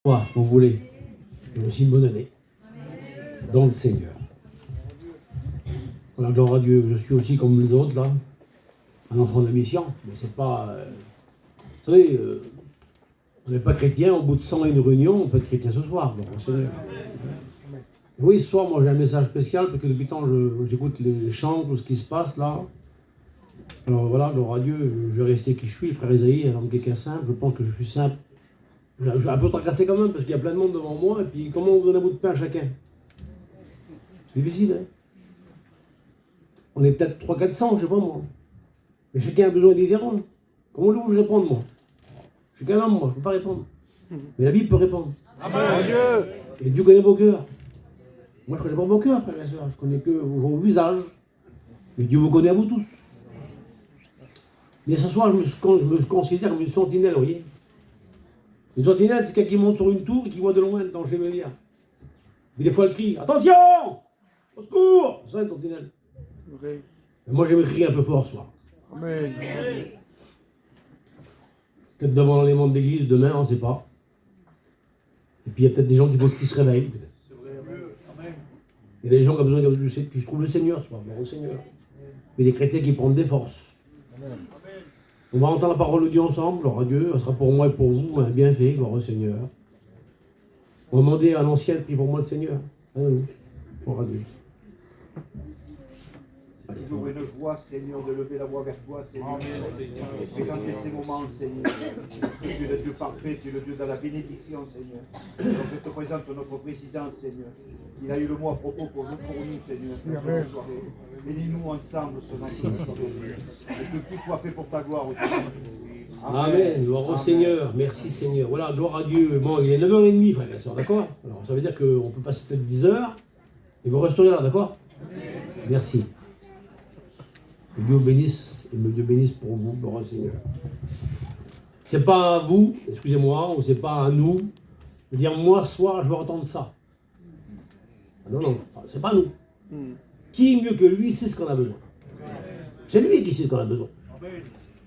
Quoi, vous voulez. Et aussi une bonne année. Dans le Seigneur. Voilà, gloire à Dieu. Je suis aussi comme les autres, là. Un enfant de la mission. Mais c'est pas... vous savez, on n'est pas chrétien. Au bout de 100 et une réunion, on peut être chrétien ce soir. Bon, au Seigneur. Oui, ce soir, moi, j'ai un message spécial, parce que depuis le temps, j'écoute les chants, tout ce qui se passe, là. Alors voilà, gloire à Dieu, je vais rester qui je suis, le frère Isaïe, un homme quelqu'un simple, je pense que je suis simple. Je vais un peu tracassé quand même, parce qu'il y a plein de monde devant moi, et puis comment on donne un bout de pain à chacun? C'est difficile, hein? On est peut-être 300-400, je sais pas moi. Mais chacun a besoin différent. Comment voulez-vous que je réponde, moi? Je suis qu'un homme, moi, je ne peux pas répondre. Mais la Bible peut répondre. Amen. Dieu. Et Dieu connaît vos cœurs. Moi, je ne connais pas vos cœurs, frères et sœurs, je connais que vos visages. Mais Dieu vous connaît à vous tous. Mais ce soir, je me considère comme une sentinelle, vous voyez. Une sentinelle, c'est quelqu'un qui monte sur une tour et qui voit de loin dans le cheminée. Mais des fois, elle crie, attention! Au secours! C'est ça, une sentinelle. Vrai. Mais moi, j'aime crier un peu fort ce soir. Amen. Peut-être devant les membres d'église, demain, on ne sait pas. Et puis, il y a peut-être des gens qui se réveillent, peut-être. Il y a des gens qui ont besoin qui trouvent le Seigneur, ce soir, au Seigneur. Et des chrétiens qui prennent des forces. Amen. On va entendre la parole de Dieu ensemble, gloire à Dieu, ça sera pour moi et pour vous un bienfait, gloire au Seigneur. On va demander à l'ancien de prier pour moi le Seigneur. Gloire à Dieu. Toujours une joie, Seigneur, de lever la voix vers toi, Seigneur, et présenter ces moments, Seigneur. Tu es le Dieu parfait, tu es le Dieu de la bénédiction, Seigneur. Donc je te présente notre président, Seigneur. Il a eu le mot à propos pour nous, Seigneur. Bénis-nous ensemble ce matin, Seigneur. Et que tout soit fait pour ta gloire aussi. Amen. Gloire au Seigneur. Merci, Seigneur. Voilà, gloire à Dieu. Bon, il est 9h30, frère et soeur, d'accord? Alors, ça veut dire qu'on peut passer peut-être 10h, et vous resterez là, d'accord? Merci. Que Dieu bénisse, et Dieu bénisse pour vous, gloire au Seigneur. C'est pas à vous, excusez-moi, ou c'est pas à nous, de dire, moi, ce soir, je veux entendre ça. Non, non, c'est pas nous. Qui mieux que lui sait ce qu'on a besoin? C'est lui qui sait ce qu'on a besoin.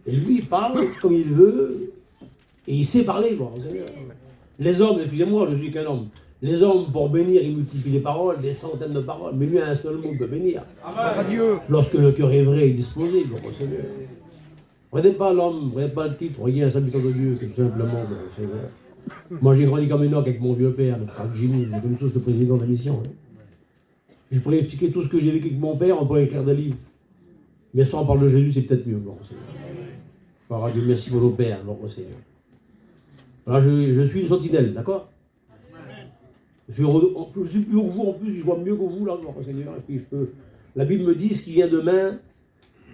Et lui, il parle comme il veut, et il sait parler, gloire au Seigneur. Les hommes, excusez-moi, je suis qu'un homme. Les hommes, pour bénir, ils multiplient les paroles, des centaines de paroles, mais lui, un seul mot peut bénir. Amen. Lorsque le cœur est vrai et disposé, gloire au Seigneur. Prenez pas l'homme, prenez pas le titre, voyez un habitant de Dieu, tout simplement, gloire au Seigneur. Moi, j'ai grandi comme Enoch avec mon vieux père, le frère Jimmy, vous connaissez tous le président de la mission. Hein. Je pourrais expliquer tout ce que j'ai vécu avec mon père, on pourrait écrire des livres. Mais sans parler de Jésus, c'est peut-être mieux, gloire au Seigneur. Gloire à Dieu, merci pour nos pères, gloire au Seigneur. Voilà, je suis une sentinelle, d'accord? Je suis plus haut que vous, en plus, je vois mieux que vous, là, gloire au Seigneur. Et puis la Bible me dit ce qui vient demain.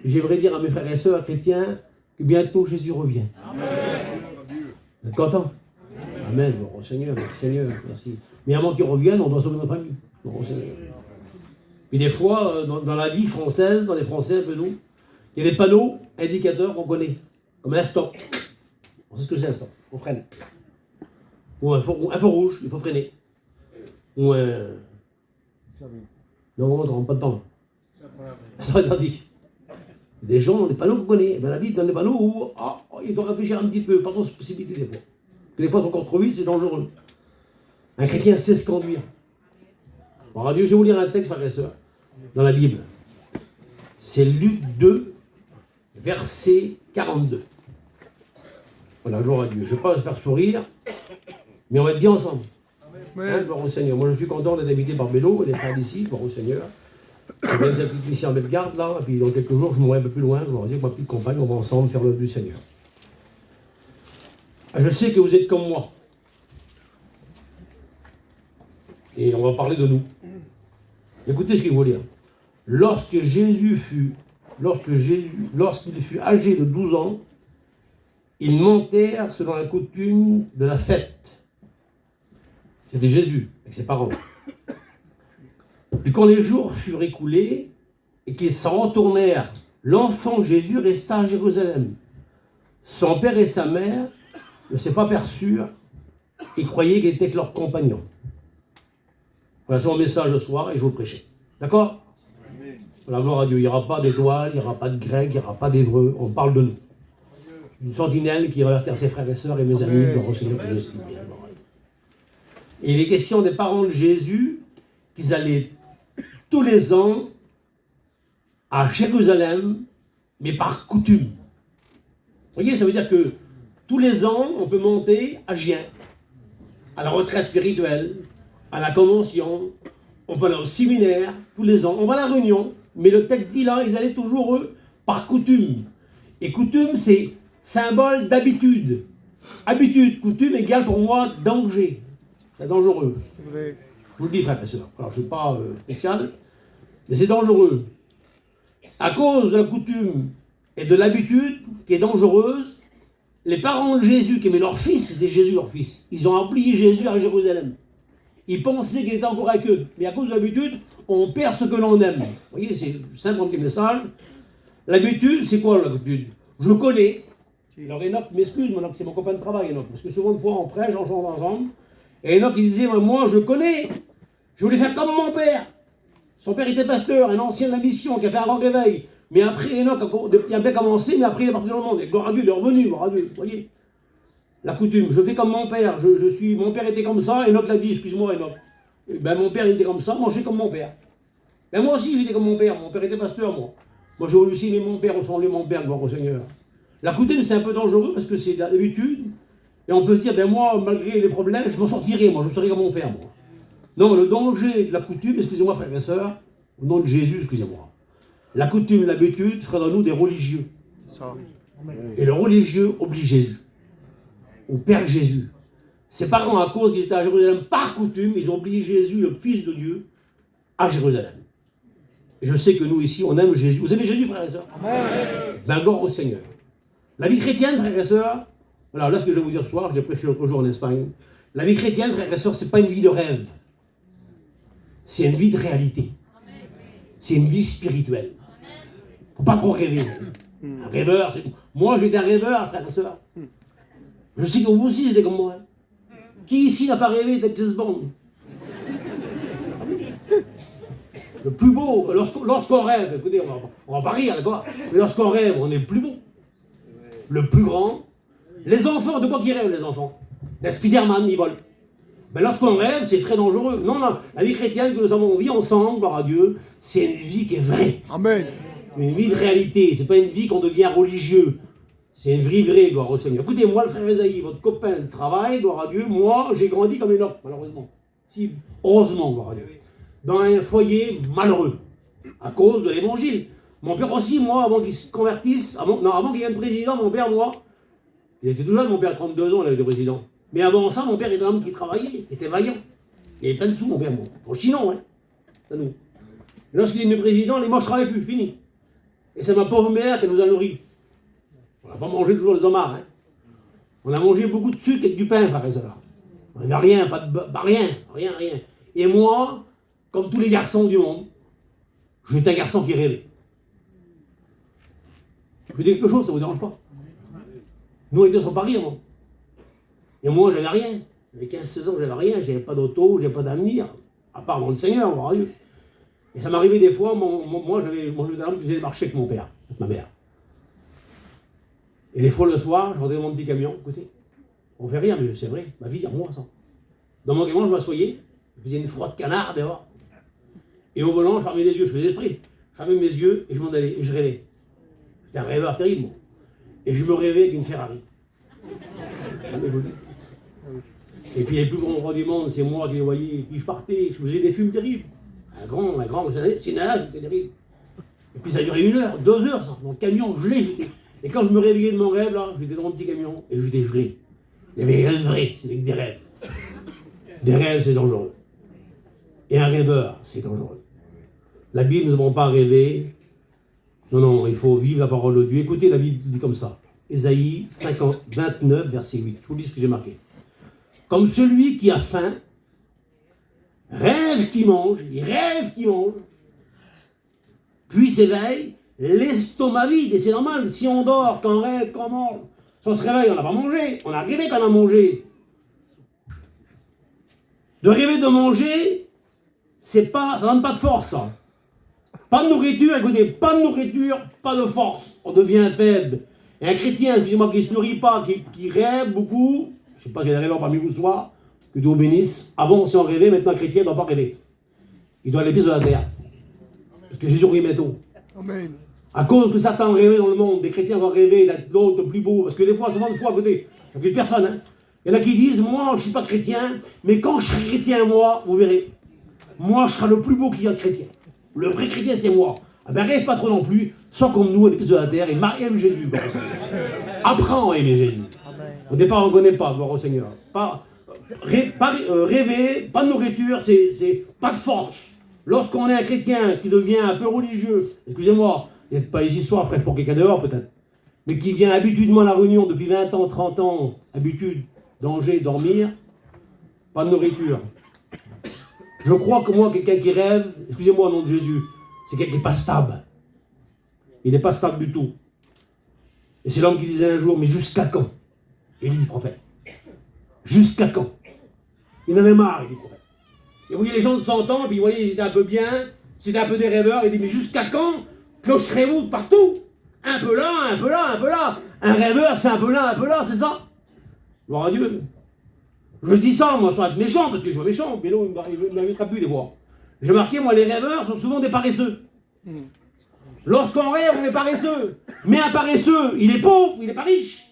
J'aimerais dire à mes frères et sœurs chrétiens que bientôt Jésus revient. Amen. Vous êtes contents? Amen, gloire au Seigneur, merci Seigneur, merci. Mais avant qu'il revienne, on doit sauver notre famille, gloire au Seigneur. Et des fois, dans la vie française, dans les Français, un peu nous, il y a des panneaux indicateurs qu'on connaît, comme un stop. On sait ce que c'est un stop, on freine. Ou un feu rouge, il faut freiner. Ou un... Non, on ne rentre pas dedans. Ça va être dit. Des gens dans les panneaux qu'on connaît. Ben, la Bible, dans les panneaux où il doit réfléchir un petit peu, pas trop de possibilités des fois. Des fois, c'est encore trop vite, c'est dangereux. Un chrétien sait se conduire. Alors, Dieu, je vais vous lire un texte, frères et sœurs, dans la Bible. C'est Luc 2, verset 42. Voilà, gloire à Dieu. Je ne vais pas se faire sourire, mais on va être bien ensemble. Hein, gloire au Seigneur. Moi, je suis content d'être invité par Bélo et des frères d'ici, gloire au Seigneur. Je viens de petite mission en Bellegarde, là, et puis dans quelques jours, je mourrai un peu plus loin. Gloire à Dieu, avec ma petite compagne, on va ensemble faire l'œuvre du Seigneur. Je sais que vous êtes comme moi. Et on va parler de nous. Écoutez ce qu'il faut lire. Lorsqu'il fut âgé de 12 ans, ils montèrent selon la coutume de la fête. C'était Jésus, avec ses parents. Puis quand les jours furent écoulés et qu'ils s'en retournèrent, l'enfant Jésus resta à Jérusalem. Son père et sa mère ne s'est pas aperçurent et croyaient qu'il était que leur compagnon. Voilà, c'est mon message ce soir et je vous le prêchais. D'accord? La gloire à Dieu. Il n'y aura pas d'étoiles, il n'y aura pas de grec, il n'y aura pas d'hébreu. On parle de nous. Une sentinelle qui va avertir ses frères et sœurs et mes amis, gloire au Seigneur que j'estime bien. Et il est question des parents de Jésus qu'ils allaient tous les ans à Jérusalem, mais par coutume. Vous voyez, ça veut dire que tous les ans, on peut monter à Gien, à la retraite spirituelle, à la convention, on peut aller au séminaire, tous les ans, on va à la réunion, mais le texte dit là, ils allaient toujours, eux, par coutume. Et coutume, c'est symbole d'habitude. Habitude, coutume égale pour moi danger. C'est dangereux. C'est vrai. Je vous le dis, frères et sœurs. Alors, je ne suis pas spécial, mais c'est dangereux. À cause de la coutume et de l'habitude qui est dangereuse, les parents de Jésus qui aimaient leur fils, c'était Jésus leur fils, ils ont oublié Jésus à Jérusalem. Ils pensaient qu'il était encore avec eux. Mais à cause de l'habitude, on perd ce que l'on aime. Vous voyez, c'est simple comme message. L'habitude, c'est quoi l'habitude? Je connais. Alors Enoch m'excuse, maintenant que c'est mon copain de travail, Enoch, parce que souvent de fois on prêche, on change ensemble. Et Enoch il disait, moi je connais, je voulais faire comme mon père. Son père était pasteur, un ancien de la mission qui a fait un grand réveil. Mais après Enoch il a bien commencé, mais après il est parti dans le monde. Et gloire à Dieu, il est revenu, gloire à Dieu, vous voyez. La coutume, je fais comme mon père, mon père était comme ça, Enoch l'a dit, excuse-moi Enoch. Ben mon père il était comme ça, moi je suis comme mon père. Ben moi aussi j'étais comme mon père était pasteur moi. Moi j'ai réussi à aimer mon père, ressembler mon père, gloire au Seigneur. La coutume, c'est un peu dangereux parce que c'est de l'habitude. Et on peut se dire, ben moi, malgré les problèmes, je m'en sortirai, moi, je serai comme mon frère, moi. Non, le danger de la coutume, excusez-moi, frères et sœurs, au nom de Jésus, excusez-moi. La coutume, l'habitude ferait de nous des religieux. Ça. Et le religieux oblige Jésus. Ou perd Jésus. Ses parents, à cause qu'ils étaient à Jérusalem par coutume, ils ont obligé Jésus, le Fils de Dieu, à Jérusalem. Et je sais que nous, ici, on aime Jésus. Vous aimez Jésus, frères et sœurs? Ben, gloire au Seigneur. La vie chrétienne, frères et sœurs, voilà, là ce que je vais vous dire ce soir, j'ai prêché l'autre jour en Espagne. La vie chrétienne, frères et sœurs, c'est pas une vie de rêve. C'est une vie de réalité. C'est une vie spirituelle. Faut pas trop rêver. Un rêveur, c'est... Moi, j'étais un rêveur, frères et sœurs. Je sais que vous aussi, c'était comme moi. Qui ici n'a pas rêvé d'être James Bond? Le plus beau, lorsqu'on rêve, écoutez, on va pas rire, d'accord? Mais lorsqu'on rêve, on est le plus beau. Le plus grand. Les enfants, de quoi qu'ils rêvent, les enfants? Les Spider-Man, ils volent. Ben lorsqu'on rêve, c'est très dangereux. Non, non, la vie chrétienne que nous avons vit ensemble, gloire à Dieu, c'est une vie qui est vraie. Amen. Une vie de réalité. C'est pas une vie qu'on devient religieux. C'est une vie vraie, gloire au Seigneur. Écoutez, moi, le frère Esaïe, votre copain de travail, gloire à Dieu, moi, j'ai grandi comme Enoch, malheureusement. Si, heureusement, gloire à Dieu. Dans un foyer malheureux, à cause de l'évangile. Mon père aussi, moi, avant qu'il se convertisse, avant qu'il devienne président, mon père, moi, il était tout jeune, mon père, 32 ans, il avait été président. Mais avant ça, mon père était un homme qui travaillait, qui était vaillant. Il avait plein de sous, mon père, moi. Chinon, hein. C'est nous. Et lorsqu'il est devenu président, moi, je ne travaille plus, fini. Et c'est ma pauvre mère qui nous a nourris. On n'a pas mangé toujours les homards, hein. On a mangé beaucoup de sucre et du pain, par exemple. On n'a rien, rien. Et moi, comme tous les garçons du monde, j'étais un garçon qui rêvait. Je vous dis quelque chose, ça ne vous dérange pas? Nous, on était sur Paris, moi. Et moi, j'avais rien. J'avais 15-16 ans, j'avais rien. J'avais pas d'auto, j'avais pas d'avenir. À part dans le Seigneur, gloire à Dieu. Et ça m'arrivait des fois, moi, j'avais un homme qui faisait marcher avec mon père, avec ma mère. Et des fois, le soir, je rentrais dans mon petit camion. Écoutez, on fait rien, mais c'est vrai, ma vie, à moi, ça. Dans mon camion, je m'assoyais, je faisais une frotte canard dehors. Et au volant, je fermais les yeux, je faisais esprit. Je fermais mes yeux et je m'en allais, et je rêvais. J'étais un rêveur terrible, moi. Et je me rêvais avec une Ferrari. Et puis les plus grands rois du monde, c'est moi qui les voyais. Et puis je partais, je faisais des fumes terribles. Un grand, c'est une nage, c'était terrible. Et puis ça durait 1 heure, 2 heures, ça. Dans le camion, gelé. Et quand je me réveillais de mon rêve, là, j'étais dans mon petit camion et j'étais gelé. Il n'y avait rien de vrai, c'était que des rêves. Des rêves, c'est dangereux. Et un rêveur, c'est dangereux. La Bible ne nous demande pas à rêver. Non, il faut vivre la parole de Dieu. Écoutez, la Bible dit comme ça. Ésaïe 29, verset 8. Je vous dis ce que j'ai marqué. Comme celui qui a faim, rêve qu'il mange, puis s'éveille, l'estomac vide. Et c'est normal, si on dort, qu'on rêve, qu'on mange, si on se réveille, on n'a pas mangé, on a rêvé qu'on a mangé. De rêver de manger, ça ne donne pas de force, ça. Pas de nourriture, écoutez, pas de nourriture, pas de force. On devient faible. Et un chrétien, excusez-moi, qui ne se nourrit pas, qui rêve beaucoup, je ne sais pas si il y a des rêveurs parmi vous ce soir, Que Dieu vous bénisse. Avant, on s'en rêvait, maintenant, un chrétien ne doit pas rêver. Il doit aller plus de la terre. Parce que Jésus revient bientôt. Amen. À cause que Satan rêvait dans le monde, des chrétiens vont rêver d'être l'autre, le plus beau. Parce que des fois, souvent, de fois à côté. Il n'y a personne. Hein. Il y en a qui disent, moi, je ne suis pas chrétien, mais quand je serai chrétien, moi, vous verrez, moi, je serai le plus beau qu'il y a de chrétien. Le vrai chrétien, c'est moi. Ah ben, rêve pas trop non plus. Sois comme nous, à l'épice de la terre, et aime Jésus. Gloire au Seigneur. Apprends à aimer Jésus. Au départ, on ne connaît pas, gloire au Seigneur. Rêver, pas de nourriture, c'est pas de force. Lorsqu'on est un chrétien qui devient un peu religieux, excusez-moi, vous n'êtes pas ici ce soir, frère, pour quelqu'un dehors peut-être, mais qui vient habituellement à la réunion depuis 20 ans, 30 ans, habitude, danger, dormir, pas de nourriture. Je crois que moi, quelqu'un qui rêve, excusez-moi au nom de Jésus, c'est quelqu'un qui n'est pas stable. Il n'est pas stable du tout. Et c'est l'homme qui disait un jour, mais jusqu'à quand? Élie, prophète. Jusqu'à quand? Il en avait marre, il dit prophète. Et vous voyez les gens de 100 ans, et puis vous voyez, ils étaient un peu bien, c'était un peu des rêveurs, il dit, mais jusqu'à quand clocherez-vous partout? Un peu là, un peu là, un peu là. Un rêveur, c'est un peu là, c'est ça? Gloire à Dieu. Je dis ça, moi, sans être méchant, parce que je suis méchant, mais non, il ne m'invitera plus des fois. J'ai marqué, moi, les rêveurs sont souvent des paresseux. Lorsqu'on rêve, on est paresseux. Mais un paresseux, il est pauvre, il n'est pas riche.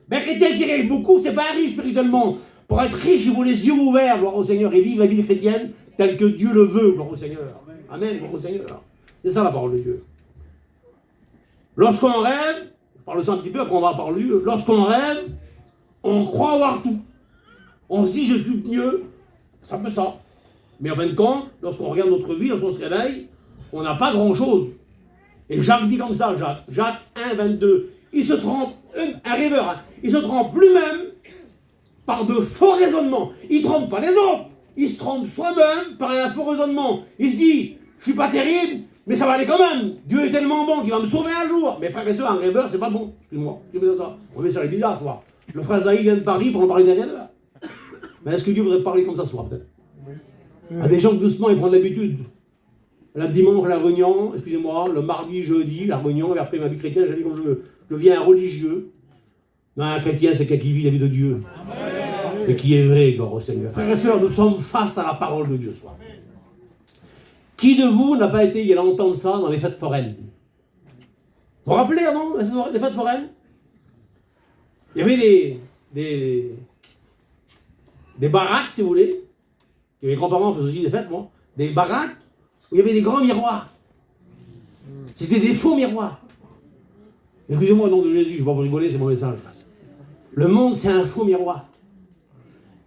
Mais un chrétien qui rêve beaucoup, c'est pas un riche spirituellement. Pour être riche, il faut les yeux ouverts, gloire au Seigneur, et vivre la vie chrétienne telle que Dieu le veut, gloire au Seigneur. Amen, gloire au Seigneur. C'est ça la parole de Dieu. Lorsqu'on rêve, je parle de ça un petit peu, après on va parler, lorsqu'on rêve, on croit avoir tout. On se dit, je suis mieux, c'est un peu ça. Mais en fin de compte, lorsqu'on regarde notre vie, lorsqu'on se réveille, on n'a pas grand-chose. Et Jacques dit comme ça, Jacques 1, 22, il se trompe, un rêveur, hein, il se trompe lui-même par de faux raisonnements. Il ne trompe pas les autres, il se trompe soi-même par un faux raisonnement. Il se dit, je ne suis pas terrible, mais ça va aller quand même. Dieu est tellement bon qu'il va me sauver un jour. Mais frères et sœurs, un rêveur, c'est pas bon. Excuse-moi, tu veux dire ça. On met sur les bizarres ce soir. Le frère Zahir vient de Paris pour en parler des rêveurs. Mais est-ce que Dieu voudrait parler comme ça ce soir, peut-être? À des gens que doucement, ils prennent l'habitude. Le dimanche, la réunion, excusez-moi, le mardi, jeudi, la réunion, et après ma vie chrétienne, j'allais comme je veux. Je deviens un religieux. Non, un chrétien, c'est quelqu'un qui vit la vie de Dieu. Amen. Et qui est vrai, gloire au Seigneur. Frères et sœurs, nous sommes face à la parole de Dieu ce soir. Qui de vous n'a pas été il y a longtemps de ça dans les fêtes foraines? Vous vous rappelez avant les fêtes foraines? Il y avait des baraques, si vous voulez. Et mes grands-parents faisaient aussi des fêtes, moi. Des baraques où il y avait des grands miroirs. C'était des faux miroirs. Excusez-moi au nom de Jésus, je ne vais pas vous rigoler, c'est mon message. Le monde, c'est un faux miroir.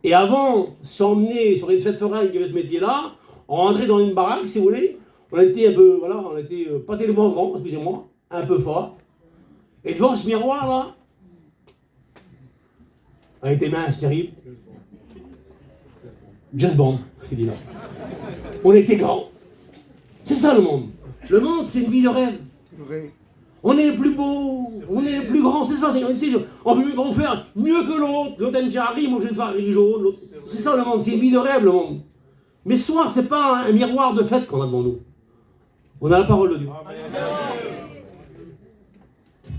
Et avant, s'emmener sur une fête foraine qui avait ce métier-là, on rentrait dans une baraque, si vous voulez. On était un peu, voilà, on était pas tellement grand, excusez-moi, un peu fort. Et devant ce miroir-là, on était mince, terrible. Just Bond, je dis là. On était grand. C'est ça le monde. Le monde, c'est une vie de rêve. On est les plus beaux, on est les plus grands, c'est ça, on veut faire mieux que l'autre. L'autre a une Ferrari, moi j'ai une Ferrari jaune. C'est ça le monde, c'est une vie de rêve le monde. Mais ce soir, c'est pas un miroir de fête qu'on a devant nous. On a la parole de Dieu.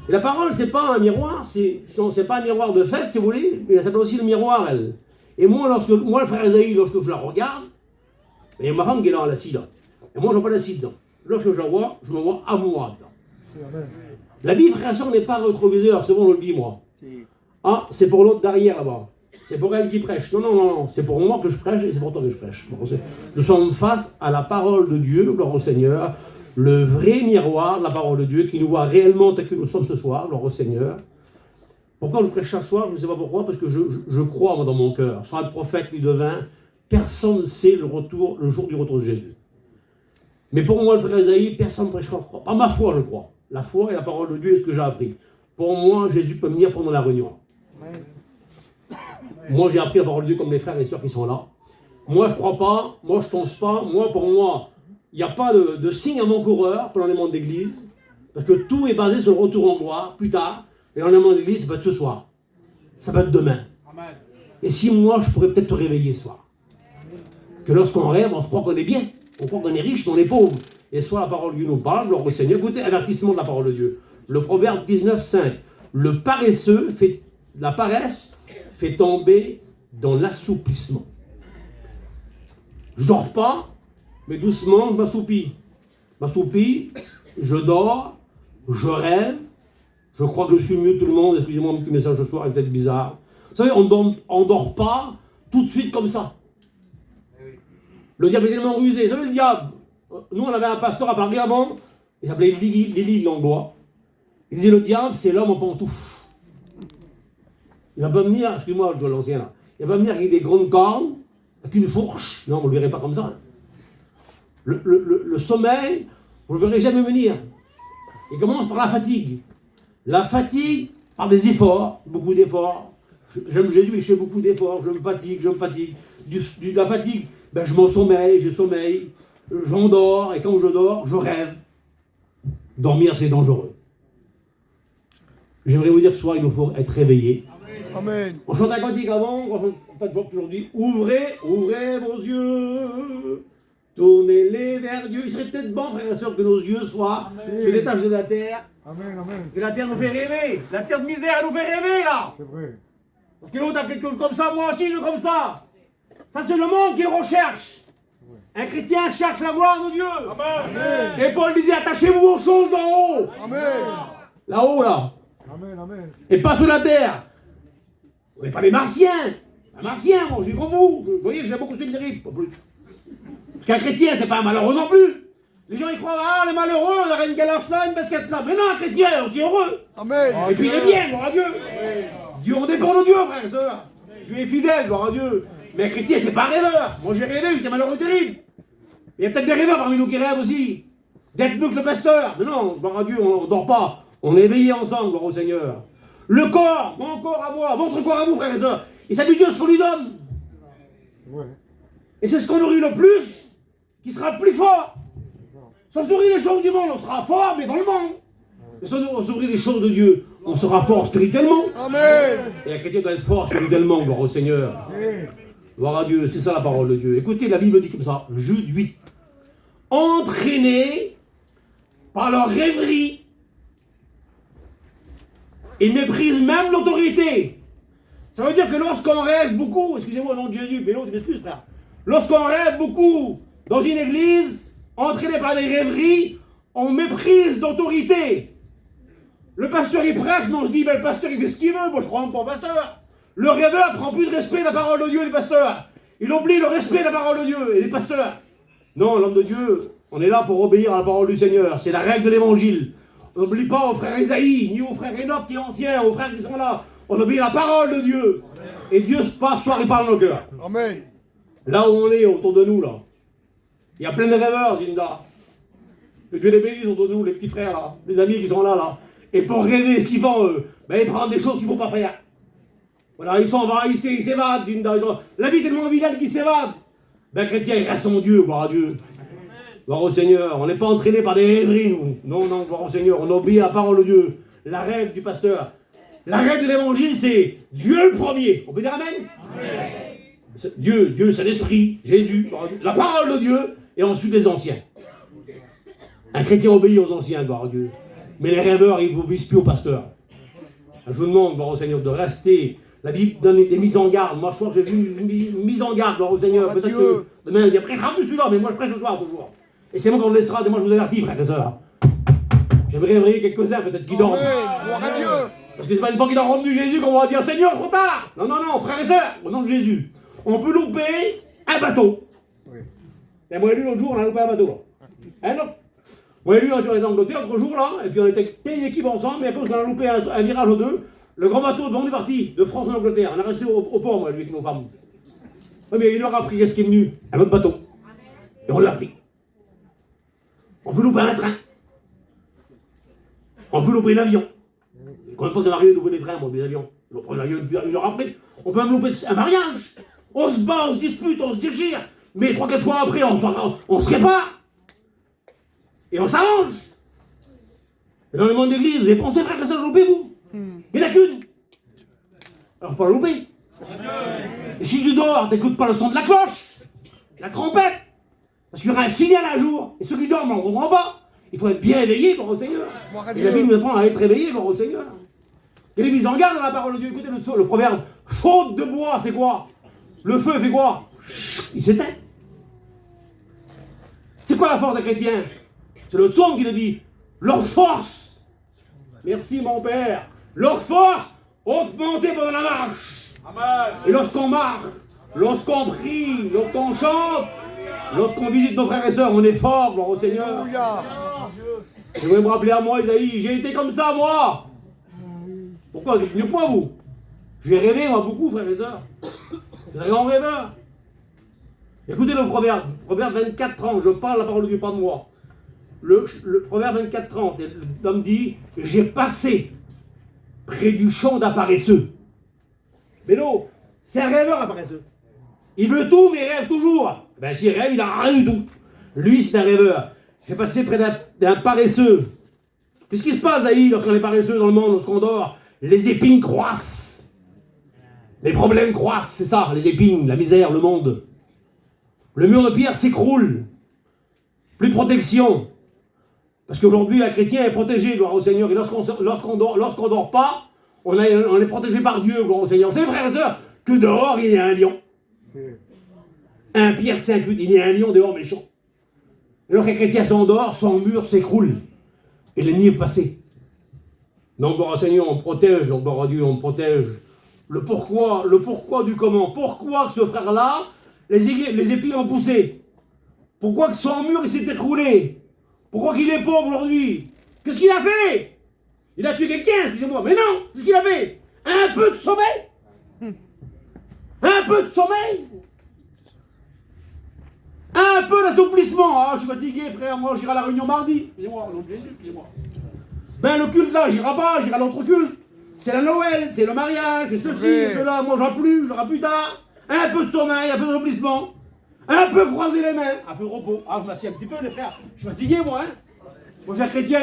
Et la parole, c'est pas un miroir, c'est pas un miroir de fête, si vous voulez, mais ça s'appelle aussi le miroir, elle. Et moi, le frère Esaïe, lorsque je la regarde, il y a ma femme qui est là, assise là. Et moi, je ne vois pas l'assise dedans. Lorsque je la vois, je me vois à moi dedans. La Bible, frère et sœur, n'est pas rétroviseur, c'est bon, je le dis, moi. Ah, c'est pour l'autre derrière, là-bas. C'est pour elle qui prêche. Non. C'est pour moi que je prêche et c'est pour toi que je prêche. Nous sommes face à la parole de Dieu, gloire au Seigneur, le vrai miroir de la parole de Dieu qui nous voit réellement tel que nous sommes ce soir, gloire au Seigneur. Pourquoi je prêche chaque soir? Je ne sais pas pourquoi, parce que je crois moi, dans mon cœur. Sans être prophète ni devin, personne ne sait le jour du retour de Jésus. Mais pour moi, le frère Esaïe, personne ne prêchera. Par ma foi, je crois. La foi et la parole de Dieu est ce que j'ai appris. Pour moi, Jésus peut venir pendant la réunion. Moi, j'ai appris la parole de Dieu comme les frères et sœurs qui sont là. Moi, je ne crois pas. Moi, je ne pense pas. Moi, pour moi, il n'y a pas de signe avant-coureur pendant les mondes d'église. Parce que tout est basé sur le retour en gloire, plus tard. Et l'enlèvement de l'église, ça peut être ce soir. Ça peut être demain. Amen. Et si moi, je pourrais peut-être te réveiller ce soir. Que lorsqu'on rêve, on se croit qu'on est bien. On croit qu'on est riche, mais on est pauvre. Et soit la parole de Dieu nous parle, gloire au Seigneur. Écoutez, avertissement de la parole de Dieu. Le proverbe 19,5. Le paresseux la paresse fait tomber dans l'assouplissement. Je dors pas, mais doucement, je m'assoupis. Je dors, je rêve, je crois que je suis mieux que tout le monde. Excusez-moi, un petit message ce soir est peut-être bizarre. Vous savez, on dort pas tout de suite comme ça. Le diable est tellement rusé. Vous savez, le diable, nous on avait un pasteur à Paris avant, il s'appelait Lily Langlois. Il disait, le diable, c'est l'homme en pantoufle. Il va pas venir, excuse-moi, je dois l'ancien là, il va venir avec des grandes cornes, avec une fourche. Non, vous ne le verrez pas comme ça. Le sommeil, vous ne le verrez jamais venir. Il commence par la fatigue. La fatigue par des efforts, beaucoup d'efforts. J'aime Jésus, mais je fais beaucoup d'efforts, je me fatigue. De la fatigue, ben, je sommeille, j'endors, et quand je dors, je rêve. Dormir, c'est dangereux. J'aimerais vous dire que ce soir, il nous faut être réveillés. Amen. On chante un cantique avant, on chante pas de aujourd'hui. Ouvrez vos yeux, tournez-les vers Dieu. Il serait peut-être bon, frères et sœurs, que nos yeux soient sur l'étage de la terre. Amen, amen. Que la terre nous fait rêver. La terre de misère, elle nous fait rêver, là. C'est vrai. Parce que l'autre a quelque chose comme ça, moi aussi, je comme ça. Ça, c'est le monde qui le recherche. Un chrétien cherche la gloire de Dieu. Amen. Et Paul disait, attachez-vous aux choses d'en haut. Amen. Là-haut, là. Amen, amen. Et pas sur la terre. On n'est pas des martiens. Un martien, moi, j'ai comme vous. Vous voyez, j'ai beaucoup suivi en plus. Parce qu'un chrétien, c'est pas un malheureux non plus. Les gens, ils croient, ah, les malheureux, on aurait une galoche là, une basket là. Mais non, un chrétien est aussi heureux. Amen. Et puis il est bien, gloire à Dieu. Dieu, on dépend de Dieu, frères et sœurs. Dieu est fidèle, gloire à Dieu. Mais un chrétien, c'est pas rêveur. Moi, j'ai rêvé, j'étais malheureux terrible. Il y a peut-être des rêveurs parmi nous qui rêvent aussi. D'être mieux que le pasteur. Mais non, gloire à Dieu, on ne dort pas. On est éveillés ensemble, gloire au Seigneur. Le corps, mon corps à moi, votre corps à vous, frères et sœurs. Il s'habitue à ce qu'on lui donne. Ouais. Et c'est ce qu'on nourrit le plus qui sera le plus fort. Si on nourrit les choses du monde, on sera fort, mais dans le monde. Mais si on nourrit les choses de Dieu, on sera fort spirituellement. Amen. Et un chrétien doit être fort spirituellement, gloire au Seigneur. Gloire à Dieu, c'est ça la parole de Dieu. Écoutez, la Bible dit comme ça, Jude 8. Entraînés par leur rêverie, ils méprisent même l'autorité. Ça veut dire que lorsqu'on rêve beaucoup, excusez-moi au nom de Jésus, mais l'autre m'excuse frère. Lorsqu'on rêve beaucoup dans une église, entraîné par les rêveries, on méprise l'autorité. Le pasteur il prêche, mais on se dit, ben, le pasteur il fait ce qu'il veut, moi je crois même pas au pasteur. Le rêveur prend plus de respect de la parole de Dieu, les pasteurs. Il oublie le respect de la parole de Dieu et les pasteurs. Non, l'homme de Dieu, on est là pour obéir à la parole du Seigneur. C'est la règle de l'évangile. On n'oublie pas aux frères Isaïe, ni aux frères Enoch qui est ancien, aux frères qui sont là. On obéit à la parole de Dieu. Et Dieu se passe soir et parle dans nos cœurs. Amen. Là où on est, autour de nous, là. Il y a plein de rêveurs, Zinda. Que Dieu les bénisse autour de nous, les petits frères, là. Les amis qui sont là, là. Et pour rêver ce qu'ils font, eux, ben, ils prennent des choses qu'il ne faut pas faire. Voilà, ils s'en vont, ils s'évadent, Zinda. La vie est tellement vilaine qu'ils s'évadent. Ben, chrétien, il reste en Dieu, gloire à Dieu. Gloire au Seigneur. On n'est pas entraîné par des rêveries, nous. Non, non, gloire au Seigneur. On obéit à la parole de Dieu. La règle du pasteur. La règle de l'évangile, c'est Dieu le premier. On peut dire Amen? Amen. Dieu, c'est l'Esprit, Jésus, la parole de Dieu, et ensuite les anciens. Un chrétien obéit aux anciens, gloire à Dieu. Mais les rêveurs, ils n'obéissent plus au pasteur. Je vous demande, gloire au Seigneur, de rester. La Bible donne des mises en garde. Moi, je crois que j'ai vu une mise en garde, gloire au Seigneur. Peut-être que demain, il y a prêchera plus celui-là, mais moi, je prêche ce soir toujours. Et c'est moi qu'on le laissera, moi, je vous avertis, frères et sœurs. J'aimerais réveiller quelques-uns, peut-être, qui dorment. Gloire à Dieu. Parce que c'est pas une fois qu'il a rendu Jésus qu'on va dire Seigneur, trop tard. Non, non, non, frères et sœurs, au nom de Jésus. On peut louper un bateau. Oui. Et moi et lui, l'autre jour, on a loupé un bateau. Là. Hein, non? Moi et lui, on était dans l'hôtel l'autre jour, là, et puis on était une équipe ensemble, mais à cause qu'on a loupé un virage aux deux, le grand bateau devant est parti, de France en Angleterre. On est resté au port, moi, lui, avec nos femmes. Oui, mais il leur a pris, qu'est-ce qui est venu? Un autre bateau. Et on l'a pris. On peut louper un train. On peut louper l'avion. Combien de fois ça m'est arrivé d'ouvrir des trains, moi, des avions? On prend l'avion une heure après. On peut même louper un mariage. On se bat, on se dispute, on se déchire. Mais 3-4 fois après, on se répare. Et on s'arrange. Et dans le monde d'église, vous avez pensé, frère, que ça le louper, vous? Il n'y en a qu'une. Alors, pas le louper. Et si tu dors, t'écoutes pas le son de la cloche, la trompette. Parce qu'il y aura un signal un jour. Et ceux qui dorment, on ne comprend pas. Il faut être bien éveillé, gloire au Seigneur. Et la Bible nous apprend à être éveillé, gloire au Seigneur. Il est mis en garde dans la parole de Dieu. Écoutez le proverbe. Faute de bois, c'est quoi? Le feu fait quoi? Il s'éteint. C'est quoi la force des chrétiens? C'est le psaume qui le dit. Leur force, merci mon Père, leur force augmentée pendant la marche. Amen. Et lorsqu'on marche, lorsqu'on prie, lorsqu'on chante, lorsqu'on visite nos frères et sœurs, on est fort, gloire au Seigneur. Alléluia. Je voudrais me rappeler à moi, Isaïe, j'ai été comme ça, moi. Pourquoi? Vous êtes mieux que moi, vous. J'ai rêvé, moi, beaucoup, frères et sœurs. C'est un grand rêveur. Écoutez le proverbe 24-30, je parle la parole de Dieu, pas de moi. Le proverbe 24-30, l'homme dit, j'ai passé près du champ d'un paresseux. Mais non, c'est un rêveur, un paresseux. Il veut tout, mais il rêve toujours. Ben, s'il rêve, il n'a rien du tout. Lui, c'est un rêveur. J'ai passé près d'un paresseux. Qu'est-ce qui se passe, Aïe, lorsqu'on est paresseux dans le monde, lorsqu'on dort? Les épines croissent. Les problèmes croissent, c'est ça, les épines, la misère, le monde. Le mur de pierre s'écroule. Plus de protection. Parce qu'aujourd'hui, la chrétien est protégé, gloire au Seigneur. Et lorsqu'on dort pas, on est protégé par Dieu, gloire au Seigneur. Vous savez, frères et sœurs, que dehors, il y a un lion. 1 Pierre 5:8, il y a un lion dehors méchant. Et lorsque les chrétiens s'endort, son mur s'écroule. Et l'ennemi est passé. Donc, gloire au Seigneur, on protège, donc, gloire à Dieu, on protège. Le pourquoi du comment. Pourquoi que ce frère-là, les épines ont poussé? Pourquoi que son mur il s'est écroulé? Pourquoi qu'il est pauvre aujourd'hui? Qu'est-ce qu'il a fait? Il a tué quelqu'un, excusez-moi. Mais non, qu'est-ce qu'il a fait? Un peu de sommeil. Un peu de sommeil. Un peu d'assouplissement. Ah, je suis fatigué, frère, moi j'irai à la réunion mardi. Excusez-moi, non, excusez-moi. Ben le culte là, j'irai pas, j'irai à l'autre culte. C'est la Noël, c'est le mariage, c'est ceci, c'est cela, moi j'en plus, j'aurai plus tard. Un peu de sommeil, un peu d'assouplissement. Un peu croiser les mains, un peu de repos. Ah, je m'assieds un petit peu, les frères. Je suis fatigué, moi, hein. Moi, j'ai un chrétien,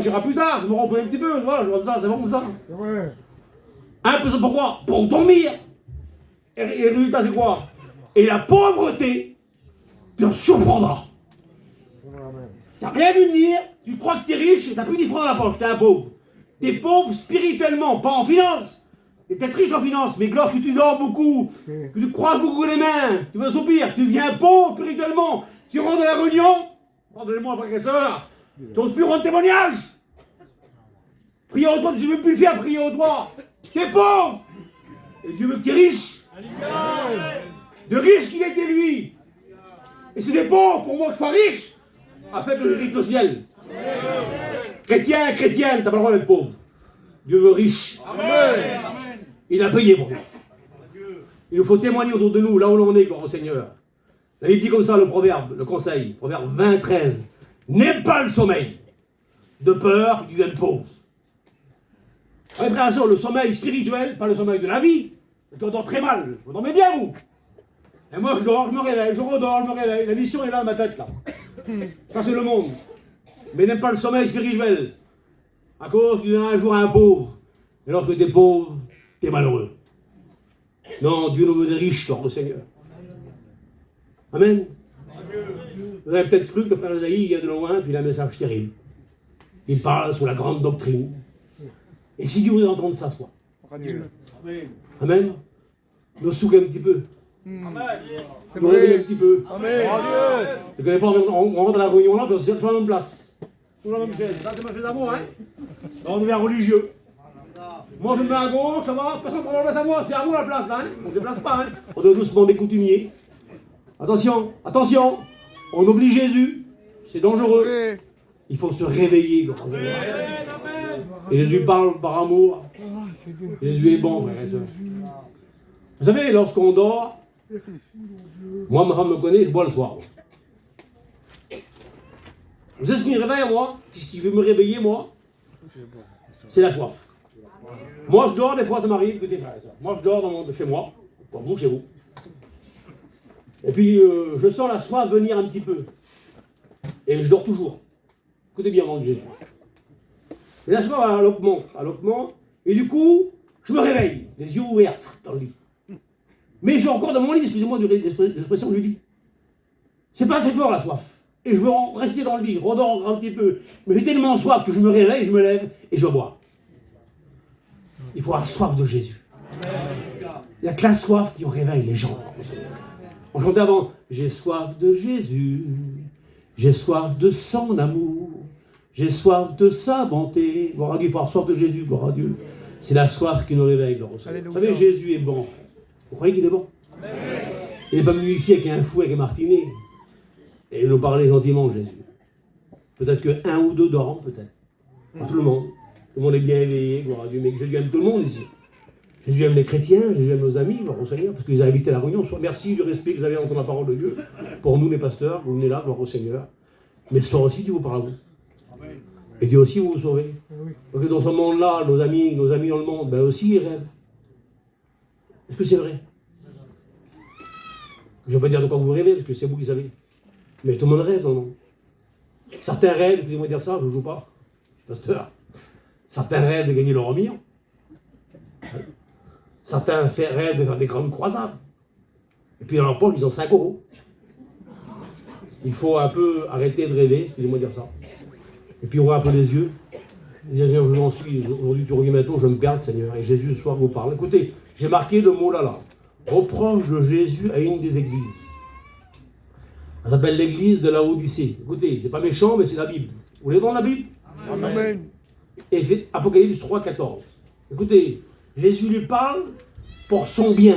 j'irai plus tard, je me repose un petit peu, voilà, je vois ça, c'est bon comme ça. C'est vrai. Un peu, pourquoi? Pour dormir. Et le résultat, c'est quoi? Et la pauvreté te surprendra. Amen. T'as rien vu venir, tu crois que t'es riche, t'as plus 10 francs dans la poche, t'es un pauvre. T'es pauvre spirituellement, pas en finance. T'es peut-être riche en finance, mais lorsque tu dors beaucoup, que tu croises beaucoup les mains, tu veux soupir, tu deviens pauvre spirituellement, tu rentres à la réunion, pardonnez-moi frères et sœurs, tu n'oses plus rendre témoignage. Prier au toit, tu ne veux plus le faire, prier au toit. T'es pauvre. Et Dieu veut que tu es riche. De riche qu'il était lui. Et c'est des pauvres pour moi que je sois riche, afin que je hérite le ciel. Chrétien, chrétienne, t'as pas le droit d'être pauvre. Dieu veut riche. Amen. Il a payé pour nous. Il nous faut témoigner autour de nous, là où l'on est, gloire au Seigneur. La Bible dit comme ça le proverbe, le conseil, proverbe 20-13. N'aie pas le sommeil, de peur que tu viennes pauvre. Oui, frère et sœur, le sommeil spirituel, pas le sommeil de la vie. Tu dors très mal. Vous dormez bien, vous. Et moi, je dors, je me réveille, je redors, je me réveille. La mission est là dans ma tête, là. Ça, c'est le monde. Mais n'aime pas le sommeil spirituel. À cause que tu donnes un jour à un pauvre. Et lorsque tu es pauvre, tu es malheureux. Non, Dieu nous veut des riches, gloire au Seigneur. Amen. Vous avez peut-être cru que le frère Isaïe, il vient de loin, puis il a un message terrible. Il parle sur la grande doctrine. Et si Dieu voulait entendre ça, soit. Amen. Nous souquons un petit peu. Nous réveillons un petit peu. Amen. Et que des fois, on rentre dans la réunion là, puis on se tient à la même place. Toujours la même chaise. Ça, c'est ma chaise à moi, hein. On devient religieux. Moi, je me mets à gauche, ça va, personne ne prend la place à moi, c'est à moi la place, là, hein. On ne déplace pas, hein. On doit doucement des coutumiers. Attention, attention, on oublie Jésus, c'est dangereux. Il faut se réveiller, gloire à Dieu. Et Jésus parle par amour. Jésus est bon, frère et sœur. Vous savez, lorsqu'on dort, moi, ma femme me connaît, je bois le soir. Vous savez ce qui me réveille, moi? Ce qui veut me réveiller, moi? C'est la soif. Moi, je dors, des fois, ça m'arrive, écoutez, frère et sœur. Moi, je dors chez moi, comme vous, chez vous. Et puis, je sens la soif venir un petit peu. Et je dors toujours. Écoutez bien, mon Jésus. Et la soif, elle augmente. Et du coup, je me réveille, les yeux ouverts, dans le lit. Mais je suis encore dans mon lit, excusez-moi de l'expression du lit. C'est pas assez fort, la soif. Et je veux rester dans le lit, je redors encore un petit peu. Mais j'ai tellement soif que je me réveille, je me lève et je bois. Il faut avoir soif de Jésus. Il n'y a que la soif qui réveille les gens. On chantait avant, j'ai soif de Jésus, J'ai soif de son amour. J'ai soif de sa bonté. Gloire à Dieu, il faut avoir soif de Jésus, gloire à Dieu. C'est la soif qui nous réveille, gloire au Seigneur. Vous savez, Jésus est bon. Vous croyez qu'il est bon? Il n'est pas venu ici avec un fou, avec un martinet. Et il nous parlait gentiment de Jésus. Peut-être qu'un ou deux dorment, peut-être. Pas tout le monde. Tout le monde est bien éveillé, gloire à Dieu. Mais Jésus aime tout le monde ici. Jésus aime les chrétiens, Jésus aime nos amis, gloire au Seigneur, parce qu'il les a invités à la réunion. Merci du respect que vous avez entendu la parole de Dieu. Pour nous, les pasteurs, vous venez là, gloire au Seigneur. Mais ce soir aussi, Dieu vous parle à vous. Et Dieu aussi vous sauvez. Parce que dans ce monde-là, nos amis dans le monde, ben aussi, ils rêvent. Est-ce que c'est vrai? Je ne vais pas dire de quoi vous rêvez, parce que c'est vous qui savez. Mais tout le monde rêve dans le monde. Certains rêvent, excusez-moi de dire ça, je ne joue pas, pasteur. Certains rêvent de gagner leur million. Certains rêvent de faire des grandes croisades. Et puis dans leur poche, ils ont 5 €. Il faut un peu arrêter de rêver, excusez-moi de dire ça. Et puis on voit un peu les yeux. J'en suis, aujourd'hui tu reviens maintenant, je me garde Seigneur. Et Jésus ce soir vous parle. Écoutez, j'ai marqué le mot là. Reproche de Jésus à une des églises. Ça s'appelle l'église de la Odyssée. Écoutez, c'est pas méchant, mais c'est la Bible. Vous voulez dans la Bible? Amen. Et Apocalypse 3, 14. Écoutez, Jésus lui parle pour son bien.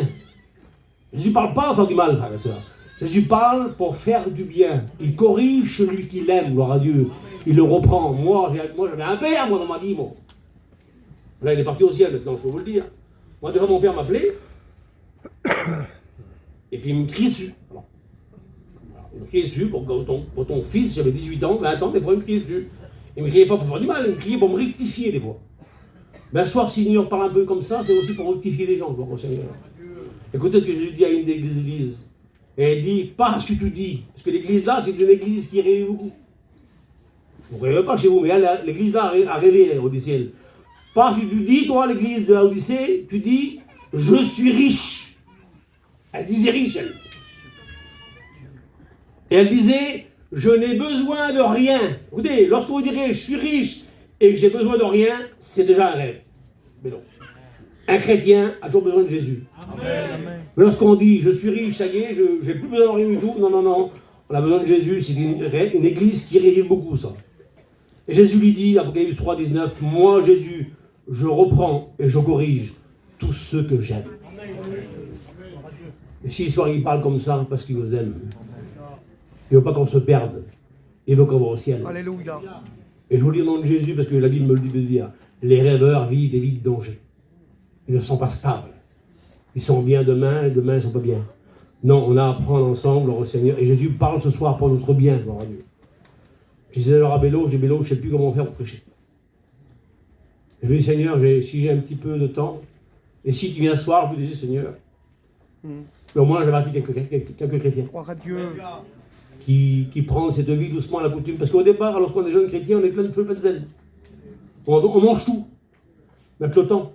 Jésus ne parle pas pour faire du mal, frère et soeur. Jésus parle pour faire du bien. Il corrige celui qu'il aime, gloire à Dieu. Il le reprend. Moi j'avais un père, moi, dans ma vie, moi. Là, il est parti au ciel, maintenant, je peux vous le dire. Moi, déjà, mon père m'appelait. Et puis, il me crie dessus. Alors, il me criait dessus pour ton fils, j'avais 18 ans, 20 ans, des fois, il me criait dessus. Il ne me criait pas pour faire du mal, il me criait pour me rectifier, des fois. Mais un soir, si Seigneur parle un peu comme ça, c'est aussi pour rectifier les gens, gloire au Seigneur. Écoutez ce que Jésus dit à une des églises. Et il dit, pas ce que tu dis. Parce que l'église là, c'est une église qui rêve beaucoup. Vous ne rêvez pas chez vous, mais là, l'église là a rêvé au ciel. Pas ce que tu dis, toi, l'église de la Odyssée, tu dis, je suis riche. Elle disait riche, elle. Et elle disait, je n'ai besoin de rien. Écoutez, lorsque vous direz, je suis riche et que j'ai besoin de rien, c'est déjà un rêve. Mais non. Un chrétien a toujours besoin de Jésus. Amen. Mais lorsqu'on dit, je suis riche, ça y est, je n'ai plus besoin de rien du tout. Non, non, non. On a besoin de Jésus. C'est une église qui rêve beaucoup, ça. Et Jésus lui dit, Apocalypse 3, 19, moi, Jésus, je reprends et je corrige tous ceux que j'aime. Et si ce soir il parle comme ça, parce qu'il nous aime. Il ne veut pas qu'on se perde. Il veut qu'on va au ciel. Alléluia. Et je vous le dis au nom de Jésus, parce que la Bible me le dit de dire, les rêveurs vivent des vies de danger. Ils ne sont pas stables. Ils sont bien demain, et demain ils ne sont pas bien. Non, on a à apprendre ensemble au Seigneur. Et Jésus parle ce soir pour notre bien, gloire à Dieu. Je disais alors à Bélo, je ne sais plus comment faire pour prêcher. Je lui ai dit, Seigneur, si j'ai un petit peu de temps, et si tu viens ce soir, je lui dis, Seigneur, mais au moins j'avertis quelques chrétiens. Gloire à Dieu. Qui prennent cette vie doucement à la coutume. Parce qu'au départ, lorsqu'on est jeune chrétien, on est plein de feu, plein de zèle. On mange tout. Mais avec le temps,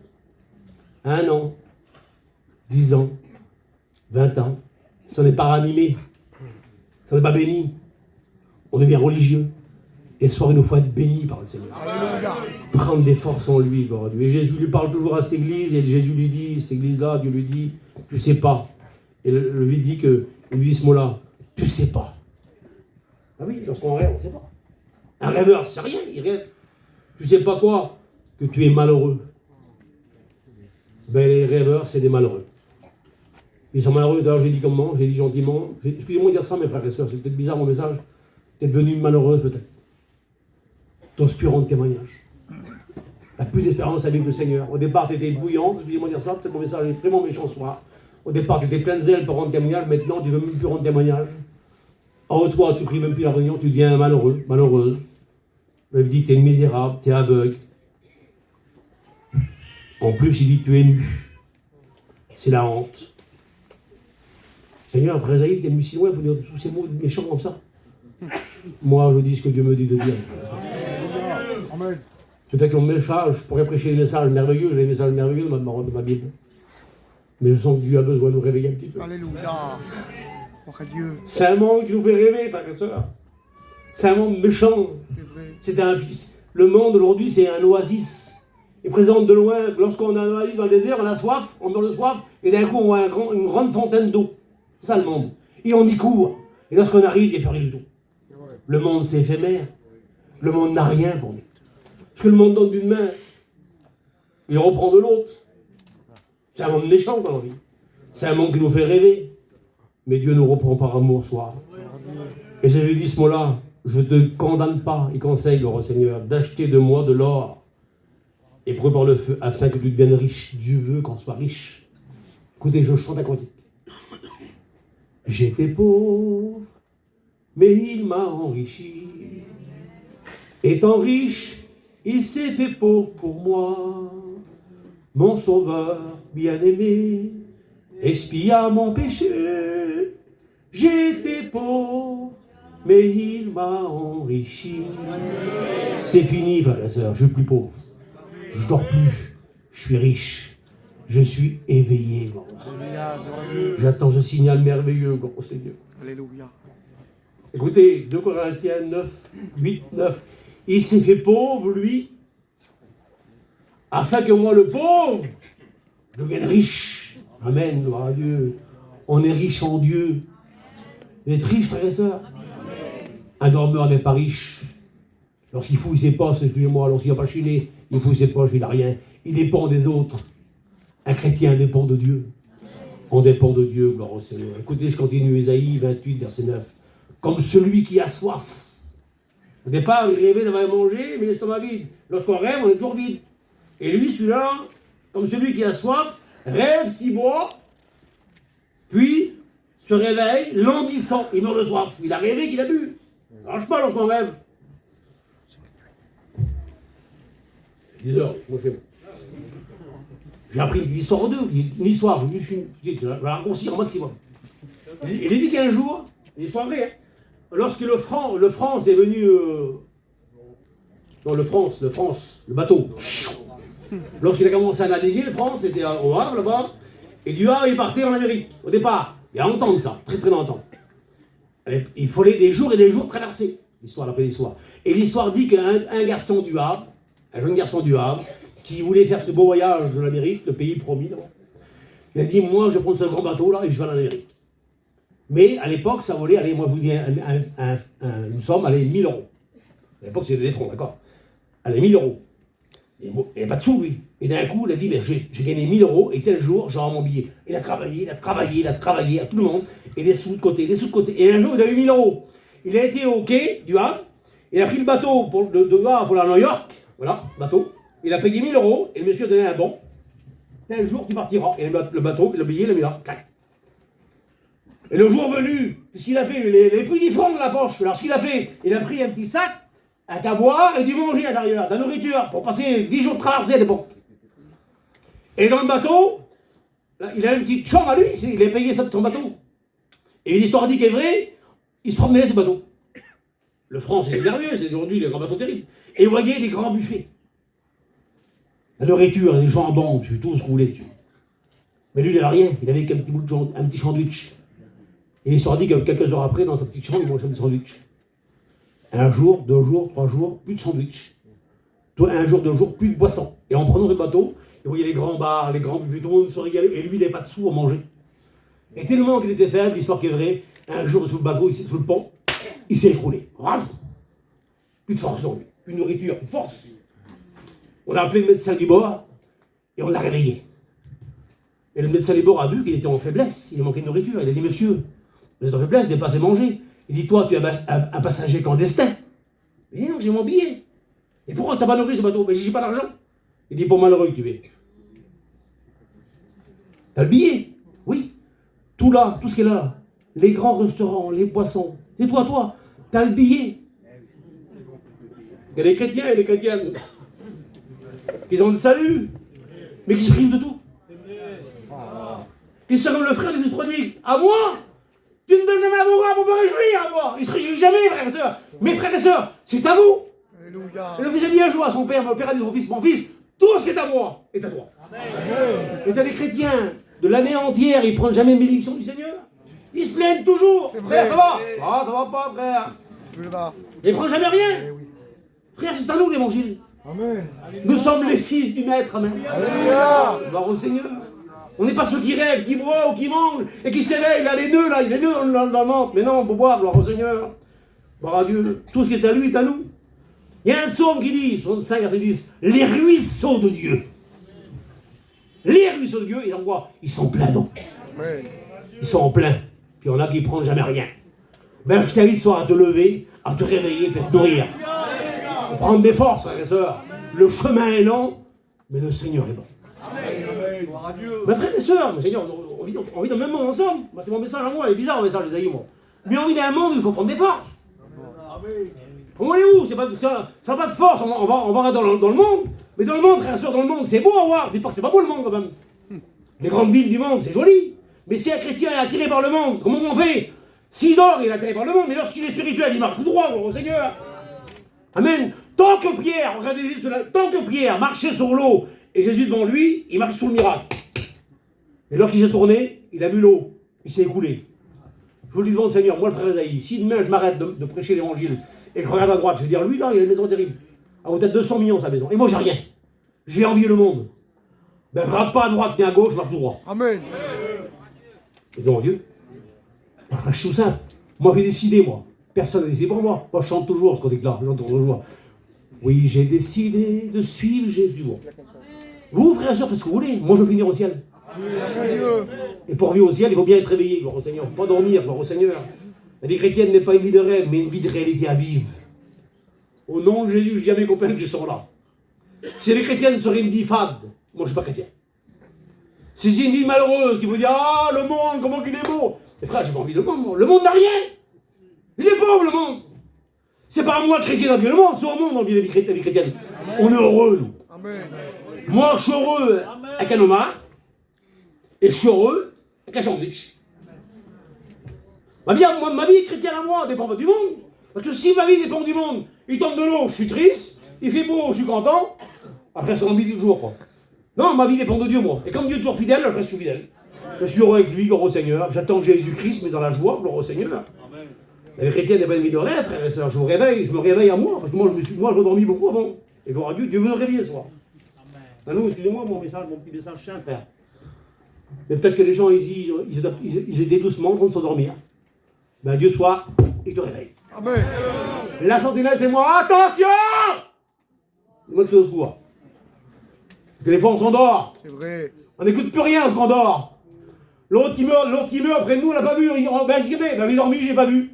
1 an, 10 ans, 20 ans, si on n'est pas ranimé, si on n'est pas béni, on devient religieux. Et ce soir, il nous faut être béni par le Seigneur. Alléluia. Prendre des forces en lui, gloire à Dieu. Et Jésus lui parle toujours à cette église, et Jésus lui dit, cette église-là, Dieu lui dit, tu sais pas. Et lui dit ce mot-là, tu sais pas. Ah oui, lorsqu'on rêve, on ne sait pas. Un rêveur, c'est rien, il rêve. Tu sais pas quoi? Que tu es malheureux. Ben les rêveurs, c'est des malheureux. Ils sont malheureux, d'ailleurs j'ai dit comment? J'ai dit gentiment. Excusez-moi de dire ça, mes frères et sœurs, c'est peut-être bizarre mon message. Tu es devenu malheureux peut-être. Tu n'oses plus rendre témoignage. Tu n'as plus d'espérance avec le Seigneur. Au départ, tu étais bouillant, excusez-moi de dire ça, peut-être mon message est vraiment méchant ce soir. Au départ, tu étais plein de zèle pour rendre témoignage, maintenant tu ne veux même plus rendre témoignage. En toi, tu pries même plus la réunion, tu deviens malheureux, malheureuse. Il dit, tu es misérable, tu es aveugle. En plus, il dit, tu es nu. C'est la honte. Seigneur, après Esaïe, tu es venu si loin pour dire tous ces mots méchants comme ça. Moi, je dis ce que Dieu me dit de dire. Amen. Peut-être qu'un message, je pourrais prêcher des messages merveilleux, j'ai des messages merveilleux de ma Bible. Mais je sens que Dieu a besoin de nous réveiller un petit peu. Alléluia. Gloire à Dieu. C'est un monde qui nous fait rêver, frères et sœurs. C'est un monde méchant. C'est vrai. Le monde aujourd'hui, c'est un oasis. Il présente de loin, lorsqu'on a un oasis dans le désert, on a soif, on meurt de soif, et d'un coup on voit une grande fontaine d'eau. C'est ça le monde. Et on y court. Et lorsqu'on arrive, il n'y a plus rien du tout. Le monde, c'est éphémère. Le monde n'a rien pour nous. Ce que le monde donne d'une main, il reprend de l'autre. C'est un monde méchant dans la vie. C'est un monde qui nous fait rêver. Mais Dieu nous reprend par amour soir. Et je lui dis ce mot-là, je ne te condamne pas et conseille, le Seigneur, d'acheter de moi de l'or et brûle par le feu afin que tu deviennes riche. Dieu veut qu'on soit riche. Écoutez, je chante un cantique. J'étais pauvre, mais il m'a enrichi. Étant riche, il s'est fait pauvre pour moi. Mon sauveur bien-aimé expia mon péché. J'étais pauvre, mais il m'a enrichi. C'est fini, frères et sœurs, je ne suis plus pauvre. Je dors plus, je suis riche. Je suis éveillé, gloire au Seigneur. J'attends ce signal merveilleux, gloire au Seigneur. Alléluia. Écoutez, 2 Corinthiens 9, 8, 9. Il s'est fait pauvre, lui, afin que moi, le pauvre, devienne riche. Amen, gloire à Dieu. On est riche en Dieu. Vous êtes riches, frères et sœurs? Un dormeur n'est pas riche. Lorsqu'il fouille ses poches, excusez-moi, lorsqu'il n'a pas chiné, il fouille ses poches, il n'a rien. Il dépend des autres. Un chrétien dépend de Dieu. On dépend de Dieu, gloire au Seigneur. Écoutez, je continue, Ésaïe 28, verset 9. Comme celui qui a soif. Au départ, il rêvait d'avoir mangé, mais l'estomac vide. Lorsqu'on rêve, on est toujours vide. Et lui, celui-là, comme celui qui a soif, rêve qu'il boit, puis se réveille, languissant, il meurt de soif. Il a rêvé qu'il a bu. Ça ne marche pas lorsqu'on rêve. 10 heures, moi je fais. J'ai appris une histoire en deux, une histoire, je vais la raccourcir au maximum. Il est dit qu'un jour, une histoire vraie, hein, lorsque le France est venu. Non, le bateau. Lorsqu'il a commencé à naviguer, le France était au Havre là-bas, et du Havre il partait en Amérique, au départ. Il y a longtemps de ça, très très longtemps. Il fallait des jours et des jours traverser. L'histoire l'appelle l'histoire. Et l'histoire dit qu'un garçon du Havre, un jeune garçon du Havre, qui voulait faire ce beau voyage de l'Amérique, le pays promis, là, il a dit, moi je prends ce grand bateau là et je vais en Amérique. Mais à l'époque, ça valait, allez, moi je vous dis une somme, allez, 1000 euros. À l'époque, c'était des francs, d'accord? Allez, 1000 euros. Il n'y a pas de sous, lui. Et d'un coup, il a dit, mais j'ai gagné 1000 euros et tel jour, j'aurai mon billet. Il a travaillé à tout le monde, et des sous de côté. Et un jour, il a eu 1000 euros. Il a été au quai du Havre, il a pris le bateau de Havre pour aller à New York, voilà, bateau. Il a payé 1000 euros et le monsieur a donné un bon. Tel jour, tu partiras. Et le bateau, le billet, il l'a mis là. Clac. Et le jour venu, qu'est-ce qu'il a fait? Les petits francs de la poche. Alors, ce qu'il a fait, il a pris un petit sac, un à boire et du manger à l'intérieur, de la nourriture, pour passer 10 jours de traversée à l'époque. Et dans le bateau, là, il a une petite chambre à lui, il a payé ça de son bateau. Et l'histoire dit qu'est vrai, il se promenait ce bateau. Le France, c'est merveilleux, c'est aujourd'hui les grands bateaux terribles. Et vous voyez des grands buffets. La nourriture, des jambons, tout ce que vous voulez dessus. Mais lui, il n'avait rien. Il avait qu'un petit bout de un petit sandwich. Et il s'est dit que quelques heures après, dans sa petite chambre, il mangeait un petit sandwich. Un jour, 2 jours, 3 jours, plus de sandwich. Un jour, 2 jours, plus de boisson. Et en prenant le bateau, vous voyez les grands bars, les grands buffets, tout le monde se régalait. Et lui, il n'avait pas de sous à manger. Et tellement qu'il était faible, l'histoire qui est vraie, un jour, sous le bateau, ici, sous le pont, il s'est écroulé. Plus de force en lui. Plus de nourriture, plus de force. On a appelé le médecin du bord et on l'a réveillé. Et le médecin du bord a vu qu'il était en faiblesse, il manquait de nourriture. Il a dit, monsieur, vous êtes en faiblesse, vous n'avez pas assez mangé. Il dit, toi, tu es un passager clandestin. Il dit, non, j'ai mon billet. Et pourquoi tu n'as pas nourri ce bateau? Mais j'ai pas d'argent. Il dit, pour malheureux que tu es. T'as le billet? Oui. Tout là, tout ce qui est là. Les grands restaurants, les poissons. C'est toi. T'as le billet. Il y a des chrétiens et des chrétiennes qui ont le salut, mais qui se privent de tout. Ils sont comme le frère du fils prodigue. À moi, tu ne me donnes jamais à boire pour me réjouir à moi. Il ne se réjouit jamais, frères et sœurs. Mes frères et sœurs, c'est à vous. Alléluia. Et le fils a dit un jour à son père, mon père a dit à son fils, mon fils, tout ce qui est à moi est à toi. Amen. Et t'as des chrétiens de l'année entière, ils ne prennent jamais bénédiction du Seigneur. Ils se plaignent toujours. Frère, ça va? Ah, ça va pas, frère. Ils ne prennent jamais rien. Frère, c'est à nous l'évangile. Amen. Nous sommes les fils du Maître. Amen. Alléluia. Gloire au Seigneur. On n'est pas ceux qui rêvent, qui boivent ou qui mangent et qui s'éveillent, là, les nœuds dans le ventre. Mais non, on peut boire, gloire au Seigneur. Gloire à Dieu. Tout ce qui est à lui est à nous. Il y a un psaume qui dit, 65, verset 10, les ruisseaux de Dieu. Les ruisseaux de Dieu, ils en quoi? Ils sont pleins d'eau. Amen. Ils sont en plein. Puis il y en a qui ne prennent jamais rien. Ben, je t'invite soit à te lever, à te réveiller, puis à te nourrir. Prendre des forces, frères et sœurs. Le chemin est long, mais le Seigneur est bon. Mes frères et sœurs, le Seigneur, on vit dans le même monde ensemble. Moi, c'est mon message à moi, il est bizarre, mon message, les amis, moi. Mais on vit dans un monde où il faut prendre des forces. Comment allez-vous? Ça n'a pas de force, on va rester dans le monde. Mais dans le monde, frères et sœurs, dans le monde, c'est beau à voir. Dites pas que c'est pas beau le monde quand même. Les grandes villes du monde, c'est joli. Mais si un chrétien est attiré par le monde, comment on fait? S'il dort, il est attiré par le monde, mais lorsqu'il est spirituel, il marche tout droit, au Seigneur. Amen. Tant que Pierre, regardez cela, tant que Pierre marchait sur l'eau et Jésus devant lui, il marche sur le miracle. Et lorsqu'il s'est tourné, il a vu l'eau, il s'est écoulé. Je vous le dis devant le Seigneur, moi le frère Esaïe, si demain je m'arrête de prêcher l'évangile et que je regarde à droite, je vais dire, lui là, il a une maison terrible. Ah, peut-être 200 millions sa maison. Et moi j'ai rien. J'ai envié le monde. Ben je regarde pas à droite ni à gauche, je marche tout droit. Amen. Et donc Dieu, je suis tout simple. Moi j'ai décidé, moi. Personne n'a décidé pour moi. Moi je chante toujours ce côté-là, je chante toujours. Oui, j'ai décidé de suivre Jésus. Vous, frères et sœurs, faites ce que vous voulez. Moi je veux venir au ciel. Et pour vivre au ciel, il faut bien être réveillé, gloire au Seigneur. Il ne faut pas dormir, gloire au Seigneur. La vie chrétienne n'est pas une vie de rêve, mais une vie de réalité à vivre. Au nom de Jésus, je dis à mes copains que je sors là. Si les chrétiennes seraient une vie fade, moi je ne suis pas chrétien. Si c'est une vie malheureuse qui vous dit ah le monde, comment qu'il est beau. Les frères, j'ai pas envie de monde, moi. Le monde n'a rien. Il est pauvre le monde. C'est pas à moi chrétien d'envier le monde, c'est au monde d'envier la vie chrétienne. On est heureux, nous. Amen. Moi je suis heureux avec un homard. Et je suis heureux avec un sandwich. Ma vie chrétienne à moi dépend pas du monde. Parce que si ma vie dépend du monde, il tombe de l'eau, je suis triste. Il fait beau, je suis content. Après, c'est l'envie du jour, quoi. Non, ma vie dépend de Dieu, moi. Et comme Dieu est toujours fidèle, je reste fidèle. Je suis heureux avec lui, gloire au Seigneur. J'attends Jésus-Christ, mais dans la joie, gloire au Seigneur. La vie chrétienne n'est pas une vie de rêve, frères et sœurs. Je me réveille à moi. Parce que moi, je redormis beaucoup avant. Et gloire à Dieu, Dieu veut me réveiller ce soir. Non, excusez-moi, mon petit message chien, frère. Mais peut-être que les gens, ils étaient doucement en train de s'endormir. Ben Dieu soit, il te réveille. Amen. La sentinelle, c'est moi. Attention! Moi qui suis au secours. Parce que des fois, on s'endort. C'est vrai. On n'écoute plus rien lorsqu'on dort. L'autre qui meurt après nous, on l'a pas vu. Il a dormi, j'ai pas vu.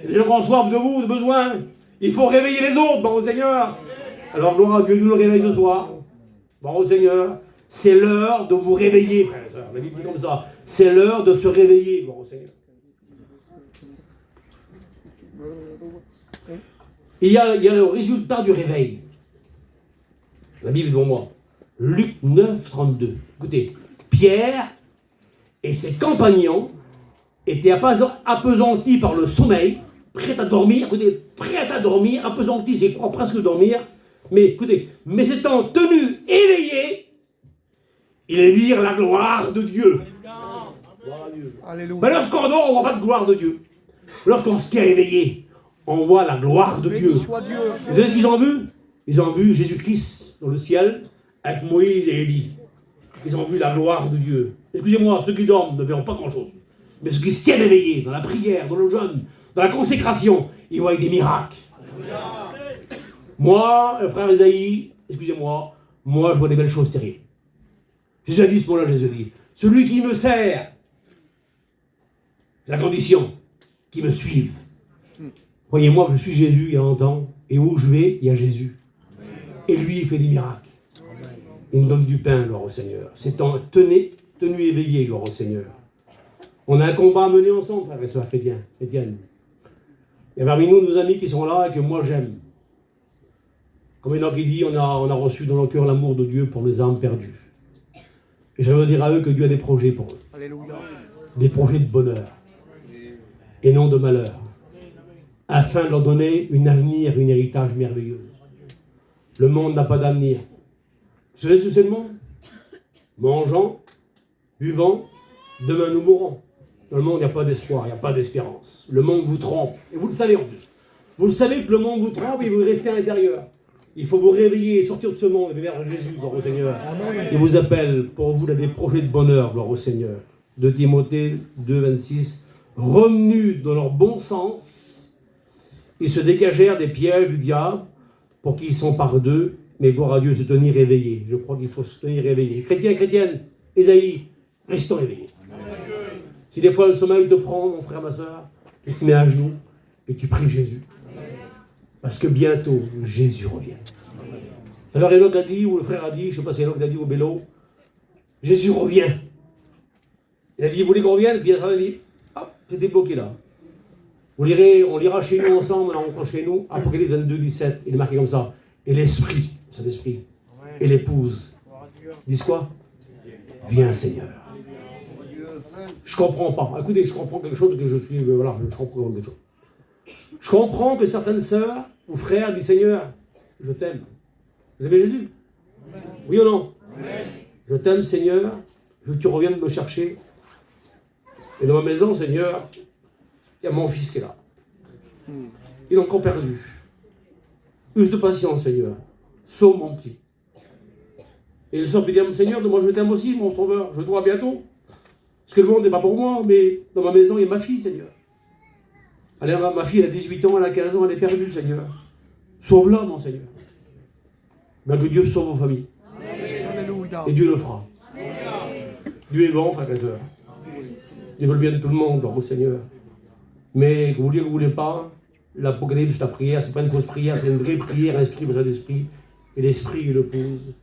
Les gens qui ont soif de vous, de besoin. Il faut réveiller les autres, bon au Seigneur. Alors, gloire à Dieu, nous le réveille ce soir. Bon au Seigneur. C'est l'heure de vous réveiller, frères et sœurs. La Bible dit comme ça. C'est l'heure de se réveiller, bon au Seigneur. Il y a le résultat du réveil. La Bible est devant moi. Luc 9, 32. Écoutez, Pierre et ses compagnons étaient appesantis par le sommeil, prêts à dormir, appesantis, c'est quoi, presque dormir. Mais écoutez, mais étant tenus éveillés, ils virent la gloire de Dieu. Alléluia. Mais lorsqu'on dort, on ne voit pas de gloire de Dieu. Lorsqu'on se tient éveillé, on voit la gloire de Dieu. Soit Dieu. Vous savez ce qu'ils ont vu? Ils ont vu Jésus-Christ dans le ciel avec Moïse et Élie. Ils ont vu la gloire de Dieu. Excusez-moi, ceux qui dorment ne verront pas grand-chose. Mais ceux qui se tiennent éveillés dans la prière, dans le jeûne, dans la consécration, ils voient des miracles. Moi, le frère Esaïe, excusez-moi, moi je vois des belles choses terribles. Jésus a dit ce mot-là, Jésus a dit, celui qui me sert, c'est la condition, qui me suive. Croyez-moi que je suis Jésus il y a longtemps, et où je vais, il y a Jésus. Et lui, il fait des miracles. Il nous donne du pain, gloire au Seigneur. C'est en tenu éveillé, gloire au Seigneur. On a un combat à mener ensemble, frères et sœurs chrétiennes. Il y a parmi nous nos amis qui sont là et que moi j'aime. Comme Enoch dit, on a reçu dans nos cœurs l'amour de Dieu pour les âmes perdues. Et j'aimerais dire à eux que Dieu a des projets pour eux. Alléluia. Des projets de bonheur et non de malheur, afin de leur donner un avenir, un héritage merveilleux. Le monde n'a pas d'avenir. Vous savez ce que c'est le monde? Mangeant, buvant, demain nous mourrons. Dans le monde, il n'y a pas d'espoir, il n'y a pas d'espérance. Le monde vous trompe, et vous le savez en plus. Vous le savez que le monde vous trompe et vous restez à l'intérieur. Il faut vous réveiller et sortir de ce monde et vers Jésus, gloire au Seigneur. Amen. Il vous appelle, pour vous, des projets de bonheur, gloire au Seigneur. De Timothée 2, 26. Revenus dans leur bon sens, Ils se dégagèrent des pièges du diable pour qu'ils s'emparent d'eux, mais gloire à Dieu, se tenir éveillés. Je crois qu'il faut se tenir éveillés. Chrétiens, chrétiennes, Ésaïe, restons éveillés. Si des fois le sommeil te prend, mon frère, ma soeur, tu te mets à genoux et tu pries Jésus. Parce que bientôt, Jésus revient. Alors Enoch a dit, ou le frère a dit, je ne sais pas si Enoch l'a dit au vélo, Jésus revient. Il a dit, vous voulez qu'on revienne? Puis il a dit, hop, c'était bloqué là. On lira chez nous ensemble, on rentre chez nous, Apocalypse 22, 17, il est marqué comme ça. Et l'Esprit, Saint-Esprit, et l'épouse, disent quoi? Viens Seigneur. Je comprends pas. Écoutez, je comprends quelque chose que je suis, voilà, je comprends quelque chose. Je comprends que certaines sœurs ou frères disent Seigneur, je t'aime. Vous aimez Jésus? Oui ou non? Je t'aime Seigneur, je veux que tu reviennes me chercher. Et dans ma maison, Seigneur, il y a mon fils qui est là. Il est encore perdu. Use de patience, Seigneur. Sauve mon petit. Et le sort peut dire, Seigneur, moi je t'aime aussi, mon sauveur. Je te vois bientôt. Parce que le monde n'est pas pour moi, mais dans ma maison, il y a ma fille, Seigneur. Allez, ma fille, elle a 18 ans, elle a 15 ans, elle est perdue, Seigneur. Sauve-la, mon Seigneur. Mais que Dieu sauve vos familles. Et Dieu le fera. Dieu est bon, frères et sœurs. Il veut le bien de tout le monde, mon Seigneur. Mais que vous voulez ou vous ne voulez pas, l'Apocalypse, la prière, c'est pas une fausse prière, c'est une vraie prière, esprit, besoin d'esprit. Et l'esprit et l'épouse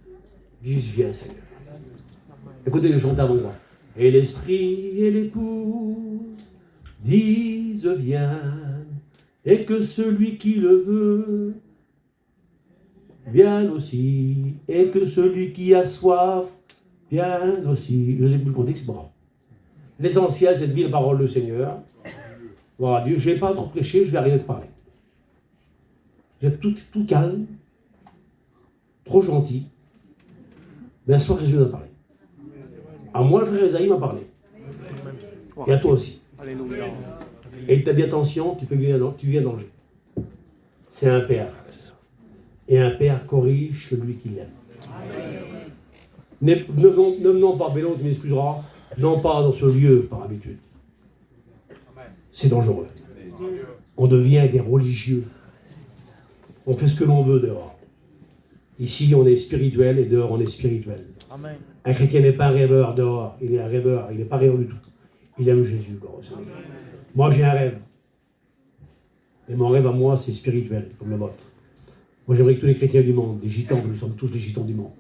disent, viens, Seigneur. Écoutez, je chante avant moi. Et l'esprit et l'épouse disent, viens, et que celui qui le veut vienne aussi, et que celui qui a soif vienne aussi. Je ne sais plus le contexte, c'est pas grave. L'essentiel, c'est de vivre la parole du Seigneur. Voilà, Dieu, je ne vais pas trop prêcher, je vais arrêter de parler. Vous êtes tout calme, trop gentil. Mais un soir, Jésus m'a parlé. À moi, le frère Esaïe m'a parlé. Et à toi aussi. Alléluia. Et il t'a dit attention, tu vis en danger. C'est un père. Et un père corrige celui qui l'aime. Ne venons pas, Bélo, tu m'excuseras, non pas dans ce lieu par habitude. C'est dangereux. On devient des religieux. On fait ce que l'on veut dehors. Ici, on est spirituel et dehors, on est spirituel. Amen. Un chrétien n'est pas un rêveur dehors. Il est un rêveur. Il n'est pas rêveur du tout. Il aime Jésus. Moi, j'ai un rêve. Et mon rêve à moi, c'est spirituel, comme le vôtre. Moi, j'aimerais que tous les chrétiens du monde, les gitans, nous sommes tous les gitans du monde.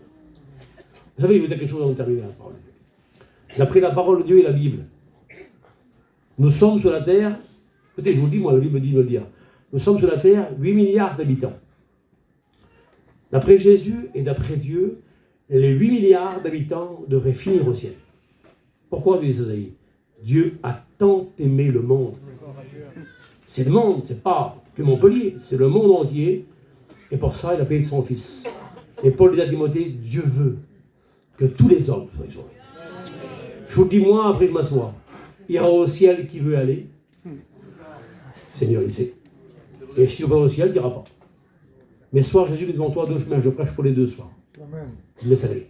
Vous savez, il vous dire quelque chose avant de terminer la parole de Dieu. D'après la parole de Dieu et la Bible, nous sommes sur la terre, peut-être je vous le dis, moi, la Bible dit de me le dire, nous sommes sur la terre 8 milliards d'habitants. D'après Jésus et d'après Dieu, les 8 milliards d'habitants devraient finir au ciel. Pourquoi, dit Isaïe? Dieu a tant aimé le monde. C'est le monde, c'est pas que Montpellier, c'est le monde entier. Et pour ça, il a payé de son fils. Et Paul dit à Timothée, Dieu veut que tous les hommes soient sauvés. Je vous le dis, moi, après je m'assois. Il y aura au ciel qui veut aller. Seigneur, il sait. Et si tu vas au ciel, il n'ira pas. Mais ce soir, Jésus est devant toi deux chemins. Je prêche pour les deux soirs. Je me laisse aller.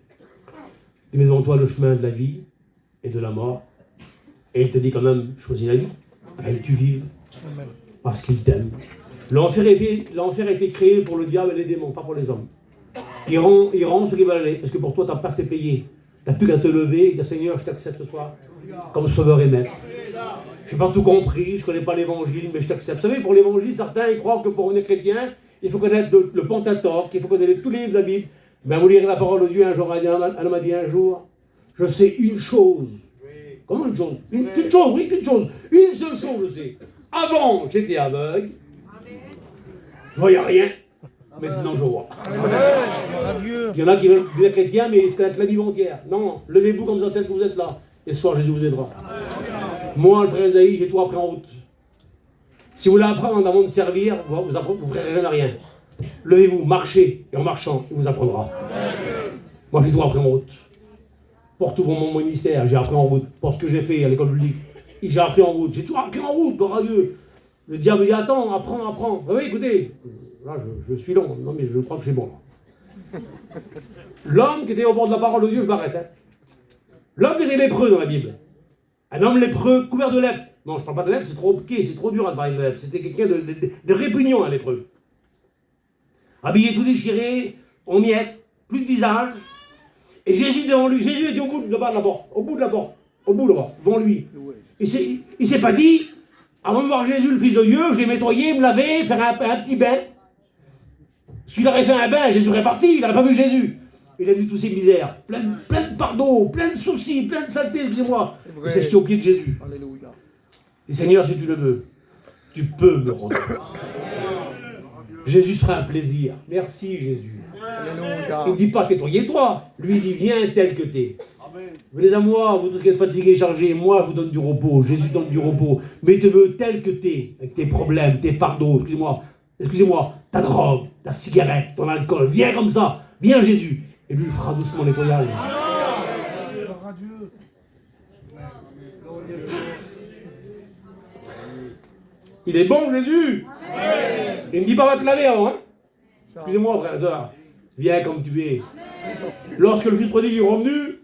Il met devant toi le chemin de la vie et de la mort. Et il te dit quand même, choisis la vie. Allez, tu vives. Parce qu'il t'aime. L'enfer a été créé pour le diable et les démons, pas pour les hommes. Il rend ce qu'il va aller. Parce que pour toi, tu n'as pas assez payé. Tu n'as plus qu'à te lever et dire Seigneur, je t'accepte ce soir comme sauveur et maître. Je n'ai pas tout compris, je ne connais pas l'évangile, mais je t'accepte. Vous savez, pour l'évangile, certains ils croient que pour devenir chrétien, il faut connaître le Pentateuque, il faut connaître tous les livres de la Bible. Ben, vous lirez la parole de Dieu un jour, elle m'a dit un jour, je sais une chose. Comment une chose? Une chose, oui, une chose. Une seule chose, je sais. Avant, j'étais aveugle. Je ne voyais rien. Maintenant, je vois. Il y en a qui veulent devenir chrétiens, mais ils se connaissent la Bible entière. Non, levez-vous comme ça, tel que vous êtes là. Et ce soir, Jésus vous aidera. Moi, le frère Esaïe, j'ai tout appris en route. Si vous voulez apprendre avant de servir, vous ne ferez rien à rien. Levez-vous, marchez, et en marchant, il vous apprendra. Moi, j'ai tout appris en route. Pour tout mon ministère, j'ai appris en route. Pour ce que j'ai fait à l'école publique, j'ai appris en route. J'ai tout appris en route, gloire à Dieu. Le diable dit, attends, apprends. Ah oui, écoutez, là, je suis long. Non, mais je crois que c'est bon. L'homme qui était au bord de la parole de Dieu, je m'arrête. L'homme qui était lépreux dans la Bible. Un homme lépreux, couvert de lèpre. Non, je ne parle pas de lèpre, c'est trop compliqué, c'est trop dur à parler de lèpre. C'était quelqu'un de répugnant, un lépreux. Habillé tout déchiré, en miettes, plus de visage. Et Jésus devant lui, Jésus était au bout de la porte, au bout de la porte, devant lui. Il ne s'est pas dit, avant de voir Jésus, le Fils de Dieu, j'ai nettoyé, me laver, faire un petit bain. S'il aurait fait un bain, Jésus serait parti, il n'aurait pas vu Jésus. Il a vu toutes ces misères, plein de pardon, plein de soucis, plein de saletés, excusez-moi. Il s'est jeté au pied de Jésus. Alléluia. Et Seigneur, si tu le veux, tu peux me rendre. Jésus sera un plaisir. Merci Jésus. Alléluia. Il ne dit pas tais-toi. Lui, il dit viens tel que t'es. Venez à moi, vous tous qui êtes fatigués et chargés, moi je vous donne du repos, Jésus donne du repos. Mais il te veut tel que t'es, avec tes problèmes, tes fardeaux, excusez-moi, ta drogue, ta cigarette, ton alcool, viens comme ça, viens Jésus. Et lui, il fera doucement nettoyage. Il est bon, Jésus. Il ne dit pas va te laver avant. Hein. Excusez-moi, frère et soeur. Viens comme tu es. Lorsque le fils prodigue est revenu,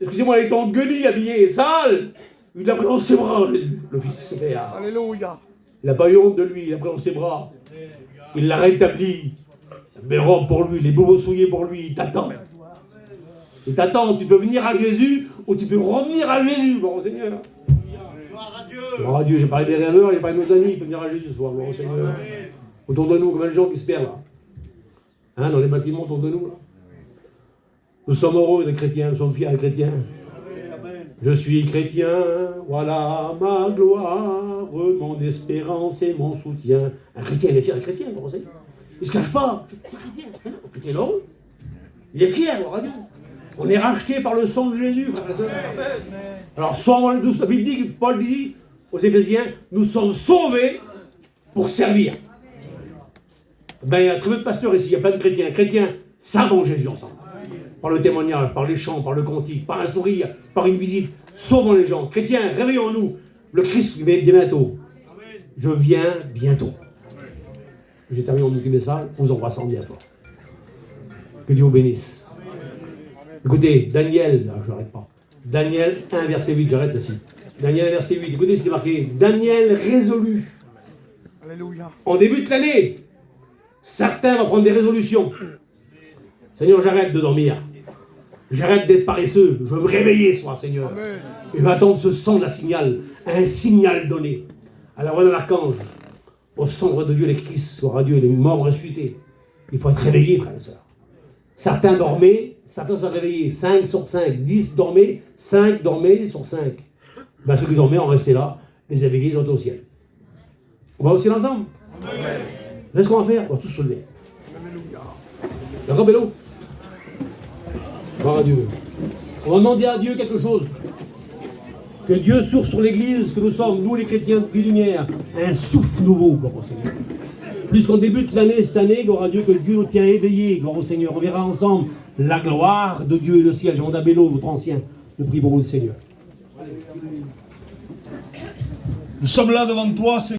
excusez-moi, il était en guenille, habillé, sale. Il l'a pris dans ses bras, Jésus, le fils père. Alléluia. Il n'a pas eu honte de lui, il l'a pris dans ses bras. Il l'a rétabli. Mes robes pour lui, les bobos souillés pour lui, il t'attend. Il t'attend, tu peux venir à Jésus ou tu peux revenir à Jésus, bon Seigneur. Gloire à Dieu, j'ai parlé des rêveurs, j'ai parlé de nos amis, ils peuvent venir à Jésus ce soir, gloire au Seigneur. Autour de nous, combien de gens qui se perdent là, hein, dans les bâtiments autour de nous là. Nous sommes heureux des chrétiens, nous sommes fiers des chrétiens. Je suis chrétien, voilà ma gloire, mon espérance et mon soutien. Un chrétien, il est fier des chrétiens, gloire au Seigneur. Il ne se cache pas, je suis chrétien, chrétien là, il est fier, gloire à Dieu. On est racheté par le sang de Jésus, frère et sœurs. Alors, soyons les douces. La Bible dit, Paul dit aux Éphésiens, nous sommes sauvés pour servir. Ben, il y a très peu de pasteurs ici, il y a plein de chrétiens. Chrétiens, servons Jésus ensemble. Par le témoignage, par les chants, par le cantique, par un sourire, par une visite. Sauvons les gens. Chrétiens, réveillons-nous. Le Christ vient bientôt. Je viens bientôt. J'ai terminé mon petit message, on vous embrasse bientôt. Que Dieu vous bénisse. Écoutez, Daniel, non, je n'arrête pas. Daniel 1, verset 8, j'arrête ici. Daniel 1, verset 8, écoutez ce qui est marqué. Daniel résolu. Alléluia. En début de l'année, certains vont prendre des résolutions. Seigneur, j'arrête de dormir. J'arrête d'être paresseux. Je veux me réveiller ce soir, Seigneur. Amen. Et je vais attendre ce son d'un signal. Un signal donné. À la voix de l'archange. Au sombre de Dieu, les Christ, gloire à Dieu, les morts ressuscités. Il faut être réveillé, frères et sœurs. Certains dormaient, certains sont réveillés. 5 sur 5. 10 dormaient, 5 dormaient sur 5. Ben, ceux qui dormaient ont resté là. Les éveillés sont au ciel. On va au ciel ensemble. Qu'est-ce qu'on va faire? On va tous se lever. D'accord, Bello? Gloire à Dieu. On va demander à Dieu quelque chose. Que Dieu souffle sur l'église que nous sommes, nous les chrétiens de lumière, un souffle nouveau, gloire au Seigneur. Puisqu'on débute l'année cette année, gloire à Dieu, que Dieu nous tient éveillés, gloire au Seigneur. On verra ensemble la gloire de Dieu et le ciel. Jean Dabello, votre ancien, je prie pour vous, Seigneur. Nous sommes là devant toi, Seigneur.